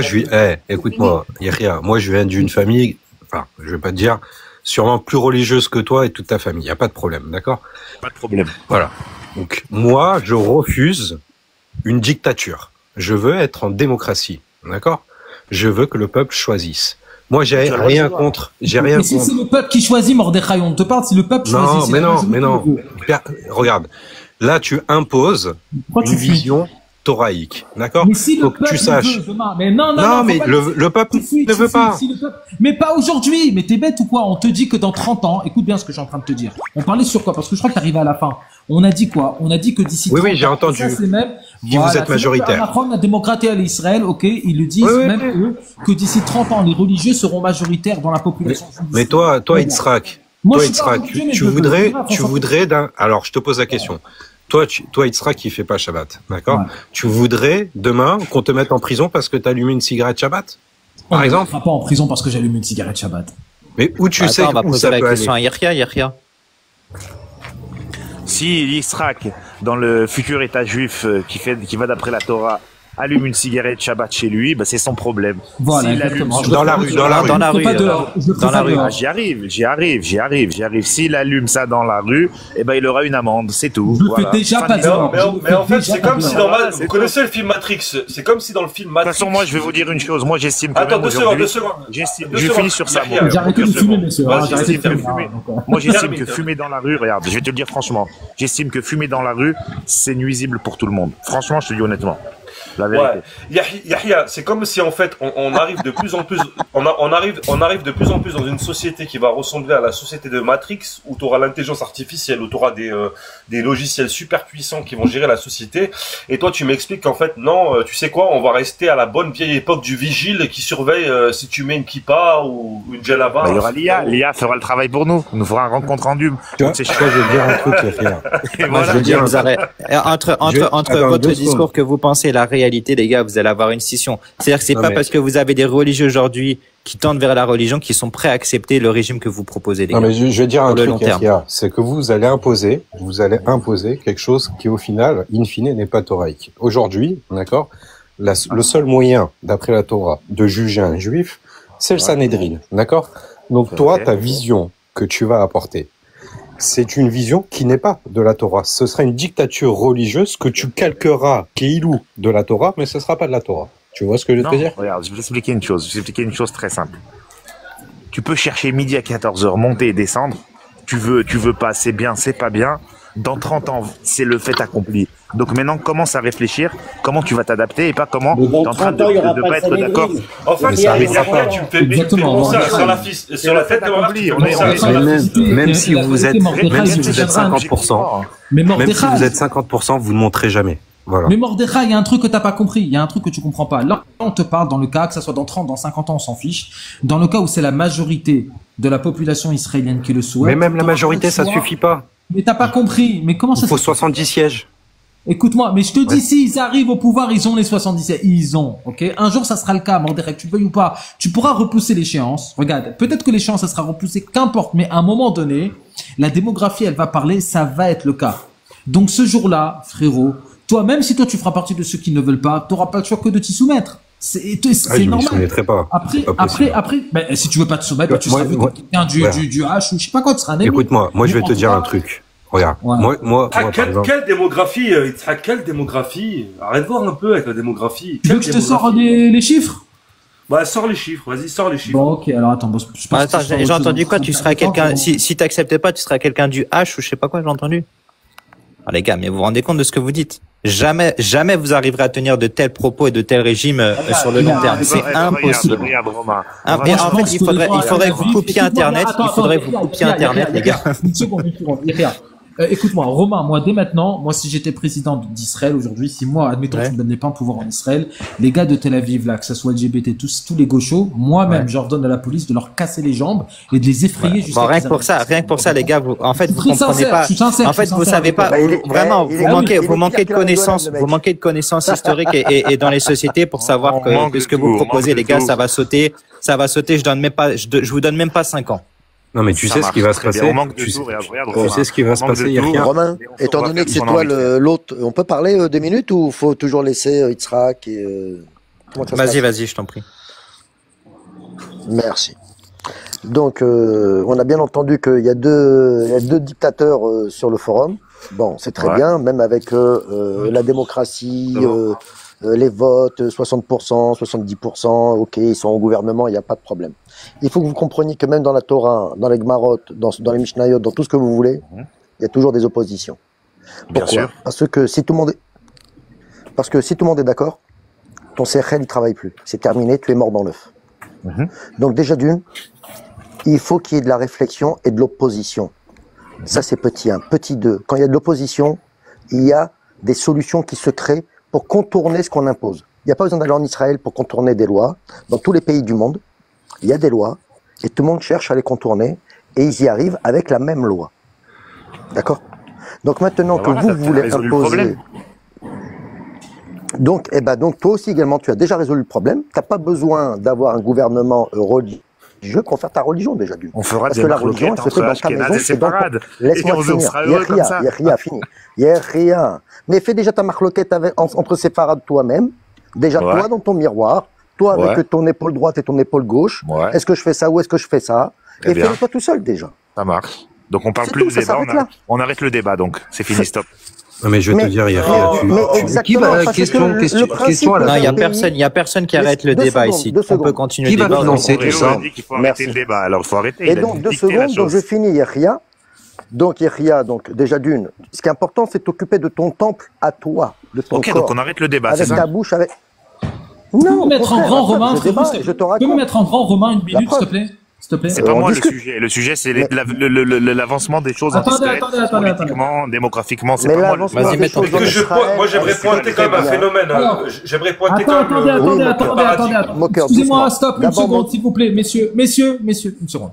écoute-moi, Yahya, moi, je viens d'une famille, enfin, je vais pas te dire, sûrement plus religieuse que toi et toute ta famille. Il n'y a pas de problème, d'accord? Pas de problème. Voilà. Donc, moi, je refuse une dictature. Je veux être en démocratie, d'accord? Je veux que le peuple choisisse. Moi, j'ai rien contre. Mais si c'est le peuple qui choisit, Mordechai, on te parle, si le peuple choisit. Mais non. Regarde. Là, tu imposes une vision thoraïque, d'accord? Mais si le peuple tu saches. Mais non, mais le peuple ne veut pas. Mais pas aujourd'hui. Mais t'es bête ou quoi? On te dit que dans 30 ans, écoute bien ce que je suis en train de te dire. On parlait sur quoi? Parce que je crois que t'arrives à la fin. On a dit quoi? On a dit que d'ici 30 ans. Oui, j'ai entendu. Ça, c'est même, vous êtes majoritaire. La démocratie à l'Israël, ok, ils le disent eux, que d'ici 30 ans, les religieux seront majoritaires dans la population. Mais toi, Yitzhak, tu voudrais alors, je te pose la question. Toi, Yitzhak, qui fait pas Shabbat, d'accord? Ouais. Tu voudrais, demain, qu'on te mette en prison parce que t'as allumé une cigarette Shabbat? Par exemple? On ne pas en prison parce que j'allume une cigarette Shabbat. Mais où tu sais on va poser la question à Yahya. Si Yitzhak, dans le futur État juif qui va d'après la Torah, allume une cigarette Shabbat chez lui, bah c'est son problème. Voilà, exactement. Dans la rue. J'y arrive. S'il allume ça dans la rue, eh ben il aura une amende, c'est tout. Je fais déjà pas dehors. Mais en fait, c'est comme si vous connaissez le film Matrix. C'est comme si dans le film Matrix. De toute façon, moi, je vais vous dire une chose. Moi, j'estime que. Attends, 2 secondes. Je finis sur ça. J'ai arrêté de fumer, monsieur. Moi, j'estime que fumer dans la rue, regarde, je vais te le dire franchement, j'estime que fumer dans la rue, c'est nuisible pour tout le monde. Franchement, je te dis honnêtement. La vérité. Ouais. Yahya, c'est comme si en fait on arrive de plus en plus, on arrive de plus en plus dans une société qui va ressembler à la société de Matrix, où tu auras l'intelligence artificielle, où tu auras des logiciels super puissants qui vont gérer la société. Et toi, tu m'expliques qu'en fait non, tu sais quoi, on va rester à la bonne vieille époque du vigile qui surveille si tu mets une kippa ou une djellaba. Il y aura l'IA fera le travail pour nous. Nous fera un compte rendu. Je vais dire un truc, Yahya. Je veux dire, entre votre discours que vous pensez la réalité, les gars, vous allez avoir une scission. C'est-à-dire que c'est pas parce que vous avez des religieux aujourd'hui qui tendent vers la religion qu'ils sont prêts à accepter le régime que vous proposez, les gars. Non, mais je vais dire un truc, c'est que vous allez imposer quelque chose qui, au final, in fine, n'est pas thoraïque. Aujourd'hui, d'accord, le seul moyen, d'après la Torah, de juger un juif, c'est le Sanhédrin, d'accord? Donc toi, ta vision que tu vas apporter, c'est une vision qui n'est pas de la Torah. Ce sera une dictature religieuse que tu calqueras Keilou de la Torah, mais ce sera pas de la Torah. Tu vois ce que je veux te dire? Regarde, je vais t'expliquer une chose. Je vais t'expliquer une chose très simple. Tu peux chercher midi à 14h, monter et descendre. Tu veux pas, c'est bien, c'est pas bien. Dans 30 ans, c'est le fait accompli. Donc maintenant, commence à réfléchir comment tu vas t'adapter et pas comment tu es en train de pas être d'accord. En fait, tu me fais penser sur la tête de mon même si vous êtes 50%, même si vous êtes 50%, vous ne montrez jamais. Voilà. Mais Mordechai, il y a un truc que t'as pas compris, il y a un truc que tu comprends pas. Là, on te parle dans le cas, que ça soit dans 30, dans 50 ans, on s'en fiche. Dans le cas où c'est la majorité de la population israélienne qui le souhaite. Mais même la majorité, ça suffit pas. Mais t'as pas compris. Mais comment ça? Il faut 70 sièges. Écoute-moi, mais je te dis, s'ils arrivent au pouvoir, ils ont les 70 sièges. Ils ont, ok? Un jour, ça sera le cas, Mordechai, tu veuilles ou pas. Tu pourras repousser l'échéance. Regarde, peut-être que l'échéance, ça sera repoussée, qu'importe. Mais à un moment donné, la démographie, elle va parler, ça va être le cas. Donc ce jour-là, frérot, toi, même si toi tu feras partie de ceux qui ne veulent pas, tu n'auras pas le choix que de t'y soumettre. C'est je normal. Je ne soumettrai pas. Après, ben, si tu veux pas te soumettre, tu seras vu comme quelqu'un du H ou je sais pas quoi, tu seras un ennemi. Écoute-moi, moi je vais te dire un truc. Regarde, moi par exemple... Quelle démographie, quelle démographie? Arrête de voir un peu avec la démographie. Tu veux que je te sors les chiffres? Bah, sors les chiffres, vas-y, sors les chiffres. Bon, ok, alors attends, attends, j'ai entendu quoi? Tu seras quelqu'un, si t'acceptais pas, tu seras quelqu'un du H ou je sais pas quoi, j'ai entendu. Ah, les gars, mais vous vous rendez compte de ce que vous dites? Jamais vous arriverez à tenir de tels propos et de tels régimes sur le long terme. C'est impossible. En fait, il faudrait que vous coupiez Internet. Il faudrait que vous coupiez Internet, les gars. Une seconde. Écoute-moi, Romain, moi, dès maintenant, moi, si j'étais président d'Israël aujourd'hui, si moi, admettons, tu me donnais pas un pouvoir en Israël, les gars de Tel Aviv, là, que ce soit LGBT, tous les gauchos, moi-même, j'ordonne à la police de leur casser les jambes et de les effrayer jusqu'à rien que pour ça, les gars, vous comprenez pas. En fait, vous savez pas, vraiment, vous manquez de connaissances historiques et dans les sociétés pour savoir que ce que vous proposez, les gars, ça va sauter, je vous donne même pas 5 ans. Non, mais tu sais ce qui va se passer. Tu sais ce qui va se passer. Romain, étant donné que c'est toi l'autre, on peut parler 2 minutes ou faut toujours laisser Yitzhak et Vas-y, je t'en prie. Merci. Donc, on a bien entendu qu'il y a deux dictateurs sur le forum. Bon, c'est très bien, même avec la démocratie, les votes, 60%, 70%, ok, ils sont au gouvernement, il n'y a pas de problème. Il faut que vous compreniez que même dans la Torah, dans les Gemarot, dans les Mishnayot, dans tout ce que vous voulez, il y a toujours des oppositions. Pourquoi ? Parce que si tout le monde est d'accord, ton sechel, il travaille plus. C'est terminé, tu es mort dans l'œuf. Donc déjà d'une, il faut qu'il y ait de la réflexion et de l'opposition. Ça c'est petit 1. Petit 2, quand il y a de l'opposition, il y a des solutions qui se créent pour contourner ce qu'on impose. Il n'y a pas besoin d'aller en Israël pour contourner des lois. Dans tous les pays du monde, il y a des lois et tout le monde cherche à les contourner et ils y arrivent avec la même loi. D'accord ? Donc maintenant que vous voulez imposer... Donc toi aussi également, tu as déjà résolu le problème. Tu n'as pas besoin d'avoir un gouvernement religieux pour faire ta religion déjà d'une. On fera parce que la religion, elle se fait dans ta maison, c'est dans ton... Laisse-moi finir. Yéria, fini. Yéria. Mais fais déjà ta marloquette entre séfarades toi-même. Déjà toi dans ton miroir. Toi avec ton épaule droite et ton épaule gauche. Est-ce que je fais ça ou est-ce que je fais ça? Et fais-le toi tout seul déjà. Ça marche. Donc on parle plus de débat. On arrête le débat donc. C'est fini, stop. Non mais je vais te dire, question. Non, il y a personne qui arrête le débat ici. On peut continuer le débat. Qui va financer tout ça? Il faut arrêter le débat. Alors il faut arrêter. Et donc 2 secondes. Donc je finis Yéria. Donc Yéria, donc déjà d'une. Ce qui est important, c'est t'occuper de ton temple à toi, de ton corps. Ok, donc on arrête le débat. Avec ta bouche, avec. Non. Mettre en grand Romain. Tu peux me mettre en grand Romain 1 minute, s'il te plaît? C'est pas moi le sujet. Le sujet, c'est l'avancement des choses. Attendez. Politiquement, démographiquement, c'est pas moi le sujet. Moi, j'aimerais pointer quand même un phénomène. J'aimerais pointer quand même. Attendez. Excusez-moi, stop, une seconde, s'il vous plaît. Messieurs, une seconde.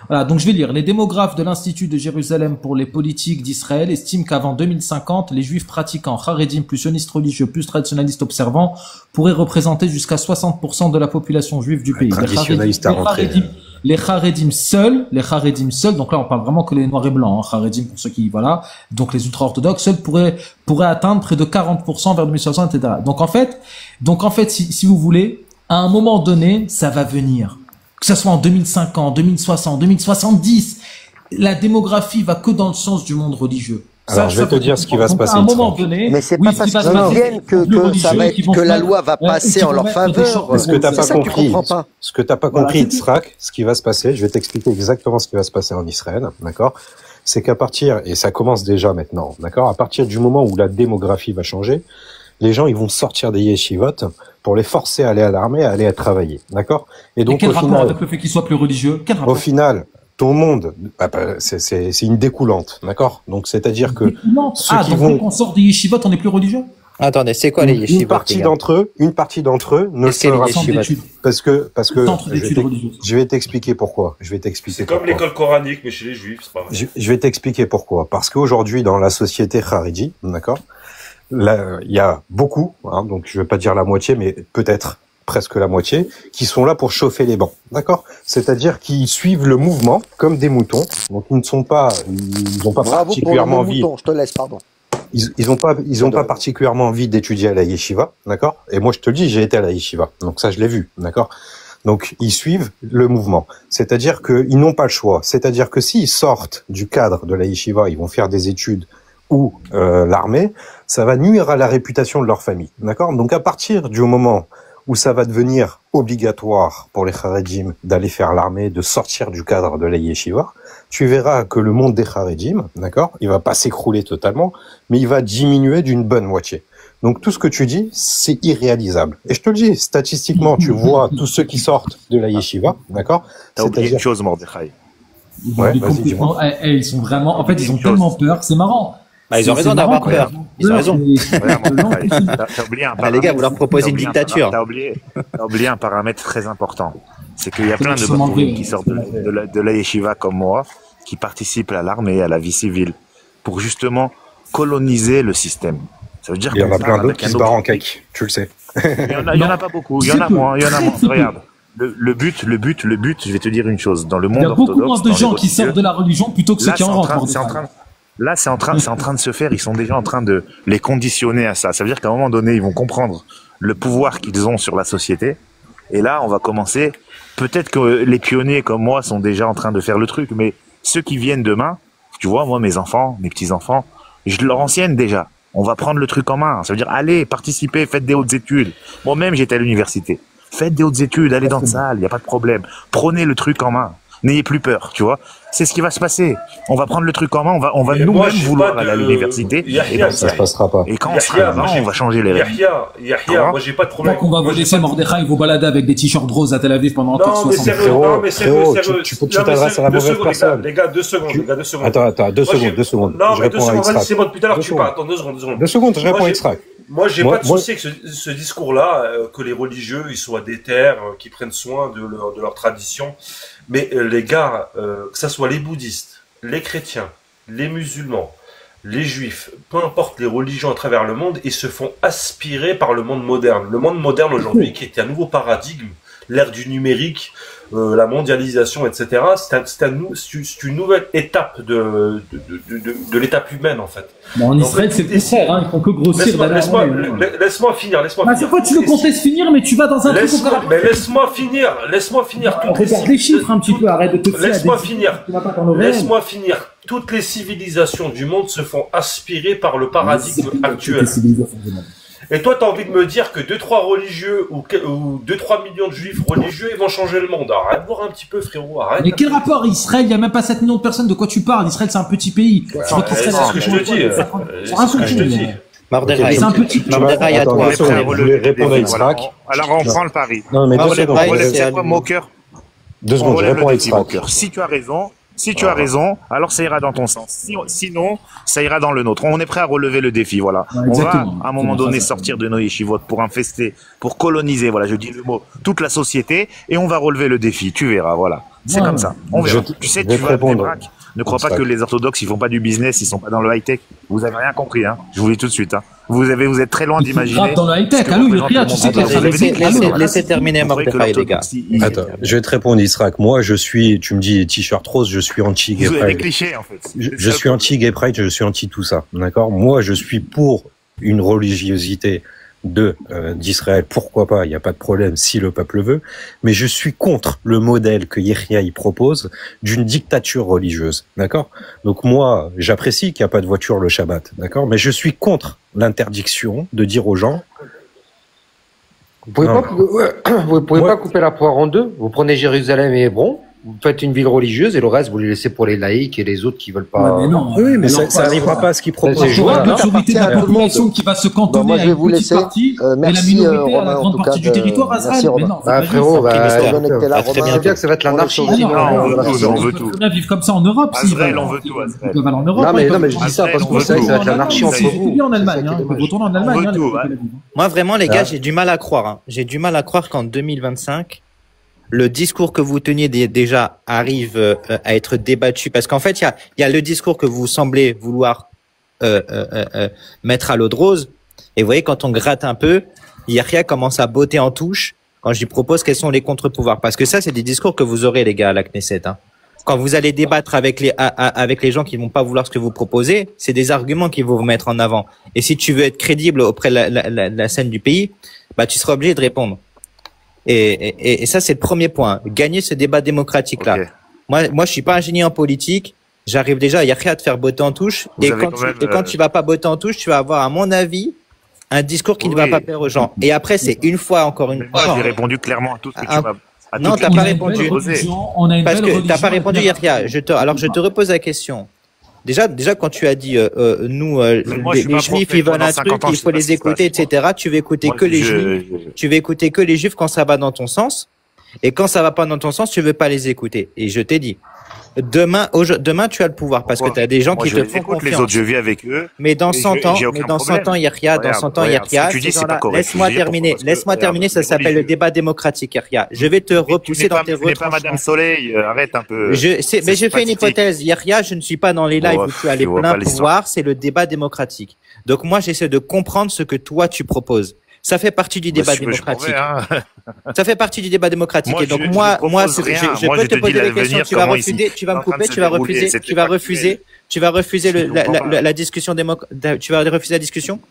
Voilà, donc je vais lire. Les démographes de l'Institut de Jérusalem pour les politiques d'Israël estiment qu'avant 2050, les juifs pratiquants, charedim plus sionistes religieux plus traditionnalistes observants pourraient représenter jusqu'à 60% de la population juive du pays. les Haredim seuls, donc là on parle vraiment que les noirs et blancs, hein, Haredim pour ceux qui, voilà, donc les ultra-orthodoxes seuls pourraient atteindre près de 40% vers 2060, etc. Donc en fait, si vous voulez, à un moment donné, ça va venir. Que ce soit en 2050, 2060, 2070, la démographie va que dans le sens du monde religieux. Alors, je vais te dire ce qui va se passer. À un moment donné, mais c'est pas parce qu'ils viennent que la loi va passer en leur faveur. Ce que t'as pas compris, ce que t'as pas compris, Yitzhak, ce qui va se passer, je vais t'expliquer exactement ce qui va se passer en Israël, d'accord? C'est qu'à partir, et ça commence déjà maintenant, d'accord? À partir du moment où la démographie va changer, les gens, ils vont sortir des yeshivot pour les forcer à aller à l'armée, à aller à travailler, d'accord? Et donc, quel rapport avec le fait qu'ils soient plus religieux? Au final, ton monde, c'est une découlante, d'accord? Donc, c'est-à-dire que ceux qui vont... quand on sort des yeshivot, on est plus religieux? Attendez, c'est quoi les yeshivot? Une partie d'entre eux ne sera parce que je vais t'expliquer pourquoi. C'est comme l'école coranique, mais chez les juifs, c'est pas vrai. Je vais t'expliquer pourquoi. Parce qu'aujourd'hui, dans la société Haredi, d'accord? Là, il y a beaucoup, hein, donc je vais pas dire la moitié, mais peut-être presque la moitié, qui sont là pour chauffer les bancs, d'accord? C'est-à-dire qu'ils suivent le mouvement comme des moutons, donc ils n'ont pas particulièrement envie. Je te laisse, pardon. Ils ont pas particulièrement envie d'étudier à la yeshiva, d'accord? Et moi je te le dis, j'ai été à la yeshiva, donc ça je l'ai vu, d'accord? Donc ils suivent le mouvement, c'est-à-dire qu'ils n'ont pas le choix, c'est-à-dire que s'ils sortent du cadre de la yeshiva, ils vont faire des études ou l'armée, ça va nuire à la réputation de leur famille, d'accord? Donc à partir du moment où ça va devenir obligatoire pour les Haredim d'aller faire l'armée, de sortir du cadre de la yeshiva, tu verras que le monde des Haredim, d'accord, il va pas s'écrouler totalement, mais il va diminuer d'une bonne moitié. Donc tout ce que tu dis, c'est irréalisable. Et je te le dis, statistiquement, tu vois tous ceux qui sortent de la yeshiva, d'accord? T'as oublié une chose, Mordechai. Ouais, vas-y, dis-moi. Ils sont vraiment, en fait, ils ont tellement peur, c'est marrant. Bah, ils ont raison d'avoir peur. Ils ont raison. T'as oublié un paramètre. Les gars, vous leur proposez une dictature. T'as oublié un paramètre très important. C'est qu'il y a plein de Bachorim qui sortent de la yeshiva comme moi, qui participent à l'armée, à la vie civile, pour justement coloniser le système. Ça veut dire qu'il y en a plein d'autres qui se barrent en cake, tu le sais. Il y en a pas beaucoup, il y en a moins. Regarde. Le but, je vais te dire une chose. Dans le monde orthodoxe, il y a beaucoup moins de gens qui sortent de la religion plutôt que ceux qui en rentrent. Là, c'est en train de se faire. Ils sont déjà en train de les conditionner à ça. Ça veut dire qu'à un moment donné, ils vont comprendre le pouvoir qu'ils ont sur la société. Et là, on va commencer. Peut-être que les pionniers comme moi sont déjà en train de faire le truc, mais ceux qui viennent demain, tu vois, moi, mes enfants, mes petits-enfants, je leur enseigne déjà. On va prendre le truc en main. Ça veut dire, allez, participez, faites des hautes études. Moi-même, j'étais à l'université. Faites des hautes études, allez dans le salle, il n'y a pas de problème. Prenez le truc en main. N'ayez plus peur, tu vois. C'est ce qui va se passer. On va prendre le truc en main, on va nous-mêmes vouloir aller à l'université. Et donc, ça se passera pas. Et quand on sera là, on va changer les règles. Yahya, moi j'ai pas de problème. Donc on va vous laisser Mordechai vous balader avec des t-shirts roses à Tel Aviv pendant encore 60 ans. Non, mais sérieux, tu t'adresses à la mauvaise personne. Les gars, 2 secondes. Attends, 2 secondes. Non, mais 2 secondes, vas-y, c'est bon, depuis tout à l'heure, tu parles. Attends, 2 secondes. 2 secondes, je réponds à Yitzhak. Moi, j'ai pas de souci avec ce discours-là, que les religieux, ils soient déter, qu'ils prennent soin de leur tradition. Mais les gars, que ça soit les bouddhistes, les chrétiens, les musulmans, les juifs, peu importe les religions à travers le monde, ils se font aspirer par le monde moderne. Le monde moderne aujourd'hui, qui est un nouveau paradigme, l'ère du numérique, la mondialisation, etc. C'est une nouvelle étape de l'étape humaine, en fait. Bon, en Israël, c'est le contraire, hein, ils font que grossir. Laisse-moi finir. C'est quoi, tu veux qu'on te laisse finir, mais tu vas dans un truc au caractère. Mais laisse-moi finir. Regarde les chiffres un petit peu, arrête de te faire. Laisse-moi finir. Toutes les civilisations du monde se font aspirer par le paradigme actuel. Et toi, t'as envie de me dire que 2-3 religieux ou 2-3 millions de juifs religieux, ils vont changer le monde. Arrête de voir un petit peu, frérot, arrête. Mais quel rapport Israël? Il n'y a même pas 7 millions de personnes, de quoi tu parles? Israël, c'est un petit pays. C'est ce que je te dis. Mordechai, c'est un petit Mordechai à toi. Je vais répondre à Yitzhak. Alors, on prend le pari. Non, mais 2 secondes. C'est quoi, Moqueur? 2 secondes, je réponds à Yitzhak. Si tu as raison, alors ça ira dans ton sens. Sinon, ça ira dans le nôtre. On est prêt à relever le défi, voilà. Ouais, on va, à un moment donné, sortir de nos yeshivot pour infester, pour coloniser, voilà, je dis le mot, toute la société, et on va relever le défi. Tu verras, voilà. C'est comme ça. On verra. Tu sais, tu vas Ne crois pas que les orthodoxes, ils font pas du business, ils sont pas dans le high-tech. Vous avez rien compris, hein. Je vous le dis tout de suite, hein. Vous êtes très loin d'imaginer. Dans le high-tech, laissez terminer Mordechai, les gars. Attends, je vais te répondre, Israq. Moi, tu me dis t-shirt rose, je suis anti-gay pride. Vous avez des clichés, en fait. Je suis anti-gay pride, je suis anti tout ça. D'accord? Moi, je suis pour une religiosité d'Israël, pourquoi pas, il n'y a pas de problème si le peuple veut, mais je suis contre le modèle que Yehia y propose d'une dictature religieuse, d'accord? Donc moi, j'apprécie qu'il n'y a pas de voiture le Shabbat, d'accord? Mais je suis contre l'interdiction de dire aux gens... Vous pouvez pas couper la poire en deux, vous prenez Jérusalem et Hébron, vous faites une ville religieuse et le reste, vous les laissez pour les laïcs et les autres qui veulent pas. Ouais, mais non, oui, mais ça n'arrivera pas à ce qu'ils proposent. C'est la majorité de la population qui va se cantonner à une petite partie et la minorité à la grande partie du territoire à Israël. Mais non, frérot, c'est bien que ça va être l'anarchie. On veut tout. On va vivre comme ça en Europe. Israël, on veut tout. En Europe. Non, mais je dis ça parce que ça va être l'anarchie entre vous. En Allemagne, on peut retourner en Allemagne. Moi, vraiment, les gars, j'ai du mal à croire. J'ai du mal à croire qu'en 2025, le discours que vous teniez déjà arrive à être débattu, parce qu'en fait, il y a le discours que vous semblez vouloir mettre à l'eau de rose, et vous voyez, quand on gratte un peu, Yahya commence à botter en touche quand je lui propose quels sont les contre-pouvoirs, parce que ça, c'est des discours que vous aurez, les gars, à la Knesset. Hein. Quand vous allez débattre avec les gens qui vont pas vouloir ce que vous proposez, c'est des arguments qu'ils vont vous mettre en avant. Et si tu veux être crédible auprès de la scène du pays, bah tu seras obligé de répondre. Et ça, c'est le premier point. Gagner ce débat démocratique-là. Okay. Moi, je suis pas un génie en politique. J'arrive déjà à Yahya à te faire botter en touche. Et quand tu vas pas botter en touche, tu vas avoir, à mon avis, un discours qui ne va pas plaire aux gens. Et après, c'est une fois, encore une fois. Moi, j'ai répondu clairement à tout ce que tu m'as. Non, t'as pas répondu. Parce que t'as pas répondu, Yahya. Alors, je te repose la question. Déjà, quand tu as dit, les juifs, ils veulent un truc, il faut les écouter, etc. Tu veux écouter que les juifs. Tu veux écouter que les juifs quand ça va dans ton sens. Et quand ça va pas dans ton sens, tu veux pas les écouter. Et je t'ai dit, demain, tu as le pouvoir parce que tu as des gens qui te font confiance. Les autres, je vis avec eux. Mais dans 100 ans, Yahya, laisse-moi terminer, ça s'appelle le débat démocratique, Yahya. Je vais te repousser dans tes retranchements. Pas Madame Soleil, arrête un peu. Mais je fais une hypothèse, Yahya, je ne suis pas dans les lives où tu as les pleins pouvoirs, c'est le débat démocratique. Donc moi, j'essaie de comprendre ce que toi tu proposes. Ça fait partie du débat démocratique. Ça fait partie du débat démocratique. Et donc moi, je peux te poser des questions. Tu vas refuser, tu vas me couper, tu vas refuser la discussion tu vas refuser la discussion.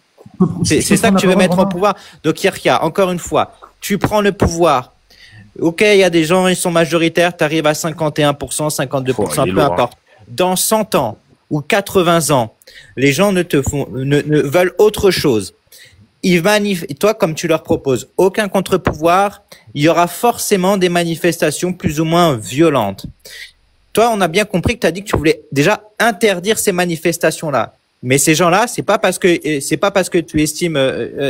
C'est ça que tu veux mettre au pouvoir. Donc Yahya, encore une fois, tu prends le pouvoir. Ok, il y a des gens, ils sont majoritaires, tu arrives à 51%, 52%, peu importe. Dans 100 ans ou 80 ans, les gens ne veulent autre chose. Toi, comme tu leur proposes aucun contre-pouvoir, il y aura forcément des manifestations plus ou moins violentes. Toi, on a bien compris que tu as dit que tu voulais déjà interdire ces manifestations-là. Mais ces gens-là, c'est pas parce que tu estimes,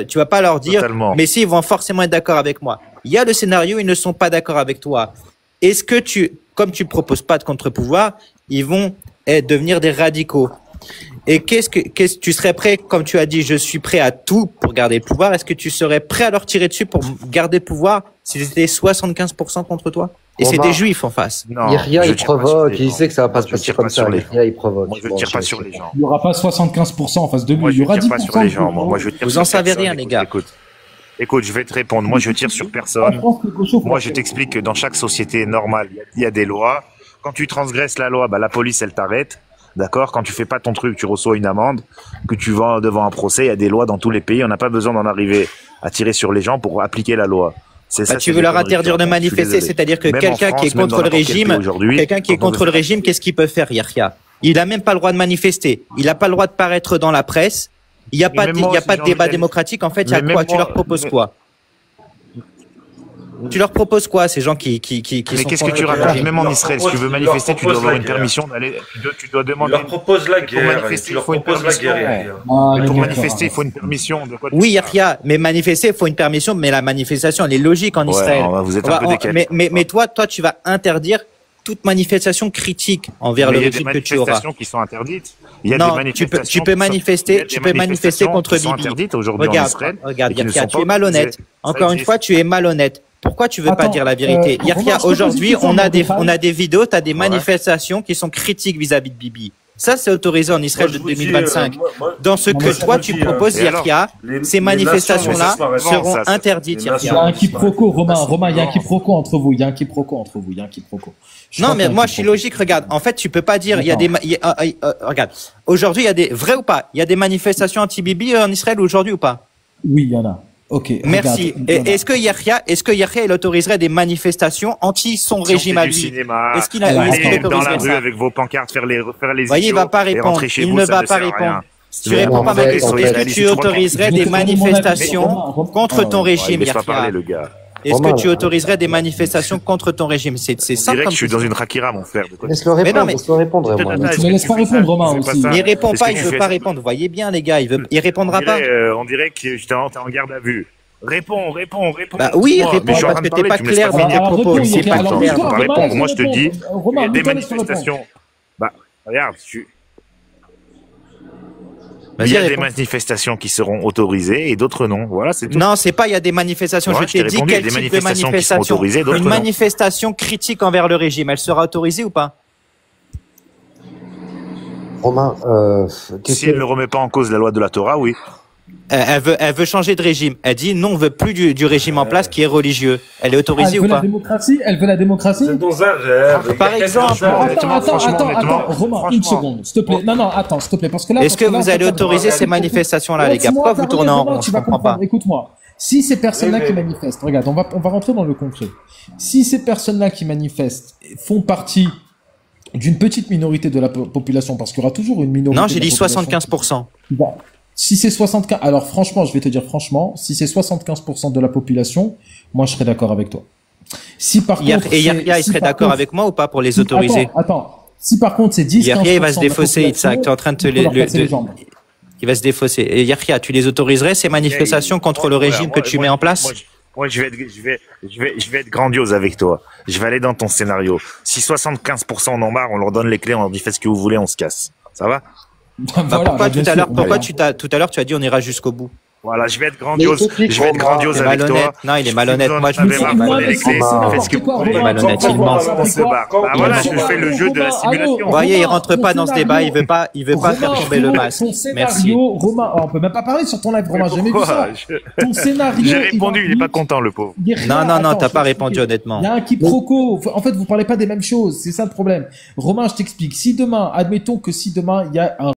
tu vas pas leur dire, totalement. Mais si, ils vont forcément être d'accord avec moi. Il y a le scénario, ils ne sont pas d'accord avec toi. Est-ce que comme tu proposes pas de contre-pouvoir, ils vont devenir des radicaux? Et tu serais prêt, comme tu as dit, je suis prêt à tout pour garder le pouvoir. Est-ce que tu serais prêt à leur tirer dessus pour garder le pouvoir si c'était 75% contre toi? Et c'est des juifs en face. Yahya, il provoque, il sait que ça va pas se passer comme ça. Yahya, il provoque. Moi, je ne tire pas sur les gens. Il n'y aura pas 75% en face de lui. Il y aura 10%. Moi, je ne tire pas sur les gens. Moi, je tire Vous en savez rien, les gars. Écoute, je vais te répondre. Moi, je tire sur personne. Moi, je t'explique que dans chaque société normale, il y a des lois. Quand tu transgresses la loi, la police, elle t'arrête. D'accord? Quand tu fais pas ton truc, tu reçois une amende, que tu vas devant un procès, il y a des lois dans tous les pays, on n'a pas besoin d'en arriver à tirer sur les gens pour appliquer la loi. C'est ça, tu veux leur interdire de manifester, c'est-à-dire que quelqu'un qui est contre le régime, qu'est-ce qu'il peut faire, Yahya? Il a même pas le droit de manifester. Il a pas le droit de paraître dans la presse. Il y a pas de débat démocratique. En fait, il y a quoi? Tu leur proposes quoi? Tu leur proposes quoi, ces gens qui mais qu'est-ce que tu racontes? Même en Israël, si tu veux manifester, tu dois avoir une permission d'aller, tu dois demander. Tu leur proposes la guerre. Pour manifester, il faut une permission. Pour manifester, il faut une permission. Oui, Yahya, mais manifester, il faut une permission, mais la manifestation, elle est logique en Israël. Vous êtes un peu décalé. Mais toi, tu vas interdire toute manifestation critique envers le régime que tu auras. Il y a des manifestations qui sont interdites. Tu peux manifester contre Bibi. Interdites aujourd'hui en Israël. Regarde, Yahya, tu es malhonnête. Encore une fois, tu es malhonnête. Pourquoi tu veux pas dire la vérité? Yahya, aujourd'hui, on a des vidéos, t'as des manifestations qui sont critiques vis-à-vis de Bibi. Ça, c'est autorisé en Israël de 2025. Dans ce que toi, tu proposes, Yahya, ces manifestations-là seront interdites, Yahya. Il y a un quiproquo, Romain, il y a un quiproquo entre vous. Non, mais moi, je suis logique. Regarde, en fait, tu peux pas dire, il y a des, regarde. Aujourd'hui, il y a des, vrai ou pas? Il y a des manifestations anti-Bibi en Israël aujourd'hui ou pas? Oui, il y en a. Ok. Merci. Est-ce que Yahya, il autoriserait des manifestations anti son régime à lui? Est-ce qu'il autoriserait dans la rue avec vos pancartes faire les voyez, il va pas répondre. Il ne va pas répondre. Tu réponds pas à ma question. Est-ce que tu autoriserais des manifestations contre ton régime, Yahya? Est-ce que tu autoriserais des manifestations contre ton régime? C'est simple. Direct, je suis dans une Rakira, mon frère. Laisse-le répondre, Tu ne laisses pas répondre, Romain, aussi. Il répond pas, il veut pas répondre. Vous voyez bien, les gars, il répondra pas. On dirait que j'étais en garde à vue. Réponds. Bah oui, réponds, parce que t'es pas clair dans tes propos. C'est pas clair. Répondre. Moi, je te dis, il y a des manifestations. Bah, regarde, il y a des manifestations qui seront autorisées et d'autres non. Voilà, c'est tout. Non, c'est pas il y a des manifestations. Je t'ai dit quel type de manifestation. Une manifestation critique envers le régime, elle sera autorisée ou pas? Romain, si elle ne remet pas en cause la loi de la Torah, oui. Elle veut changer de régime. Elle dit non, on veut plus du régime en place qui est religieux. Elle est autorisée ou pas? Elle veut la démocratie. C'est dans un rêve. Par exemple. Attends, Romain, une seconde, s'il te plaît. Non, attends, s'il te plaît, parce que là. Est-ce que vous allez autoriser ces manifestations-là, les gars? Pourquoi vous tournez en rond? Je comprends pas. Écoute-moi. Si ces personnes-là qui manifestent, regarde, on va rentrer dans le concret. Si ces personnes-là qui manifestent font partie d'une petite minorité de la population, parce qu'il y aura toujours une minorité. Non, j'ai dit 75%. Bon. Si c'est 75, alors franchement, je vais te dire franchement, si c'est 75% de la population, moi je serais d'accord avec toi. Si par contre, Yahya, il serait d'accord avec moi ou pas pour les autoriser? Attends. Si par contre c'est 10, Yahya, il va se défausser, Itzhak, tu es en train de te il va se défausser. Et Yahya, tu les autoriserais ces manifestations contre le régime que tu mets en place? Moi, je vais être grandiose avec toi. Je vais aller dans ton scénario. Si 75% en ont marre, on leur donne les clés, on leur dit faites ce que vous voulez, on se casse. Ça va? Pourquoi tout à l'heure tu as dit on ira jusqu'au bout? Voilà, je vais être grandiose. Je vais être grandiose avec toi. Non, il est malhonnête. Moi, je me fais faites ce que vous voulez. Malhonnête, il ment. Voilà, je fais le jeu de la simulation. Vous voyez, il rentre pas dans ce débat. Il veut pas faire tomber le masque. Merci. Romain, on peut même pas parler sur ton live, Romain. J'ai jamais vu ça. Ton scénario. J'ai répondu, il est pas content, le pauvun. Non, t'as pas répondu honnêtement. Il y a un quiproquo. En fait, vous parlez pas des mêmes choses. C'est ça le problème. Romain, je t'explique. Si demain, admettons que si demain il y a un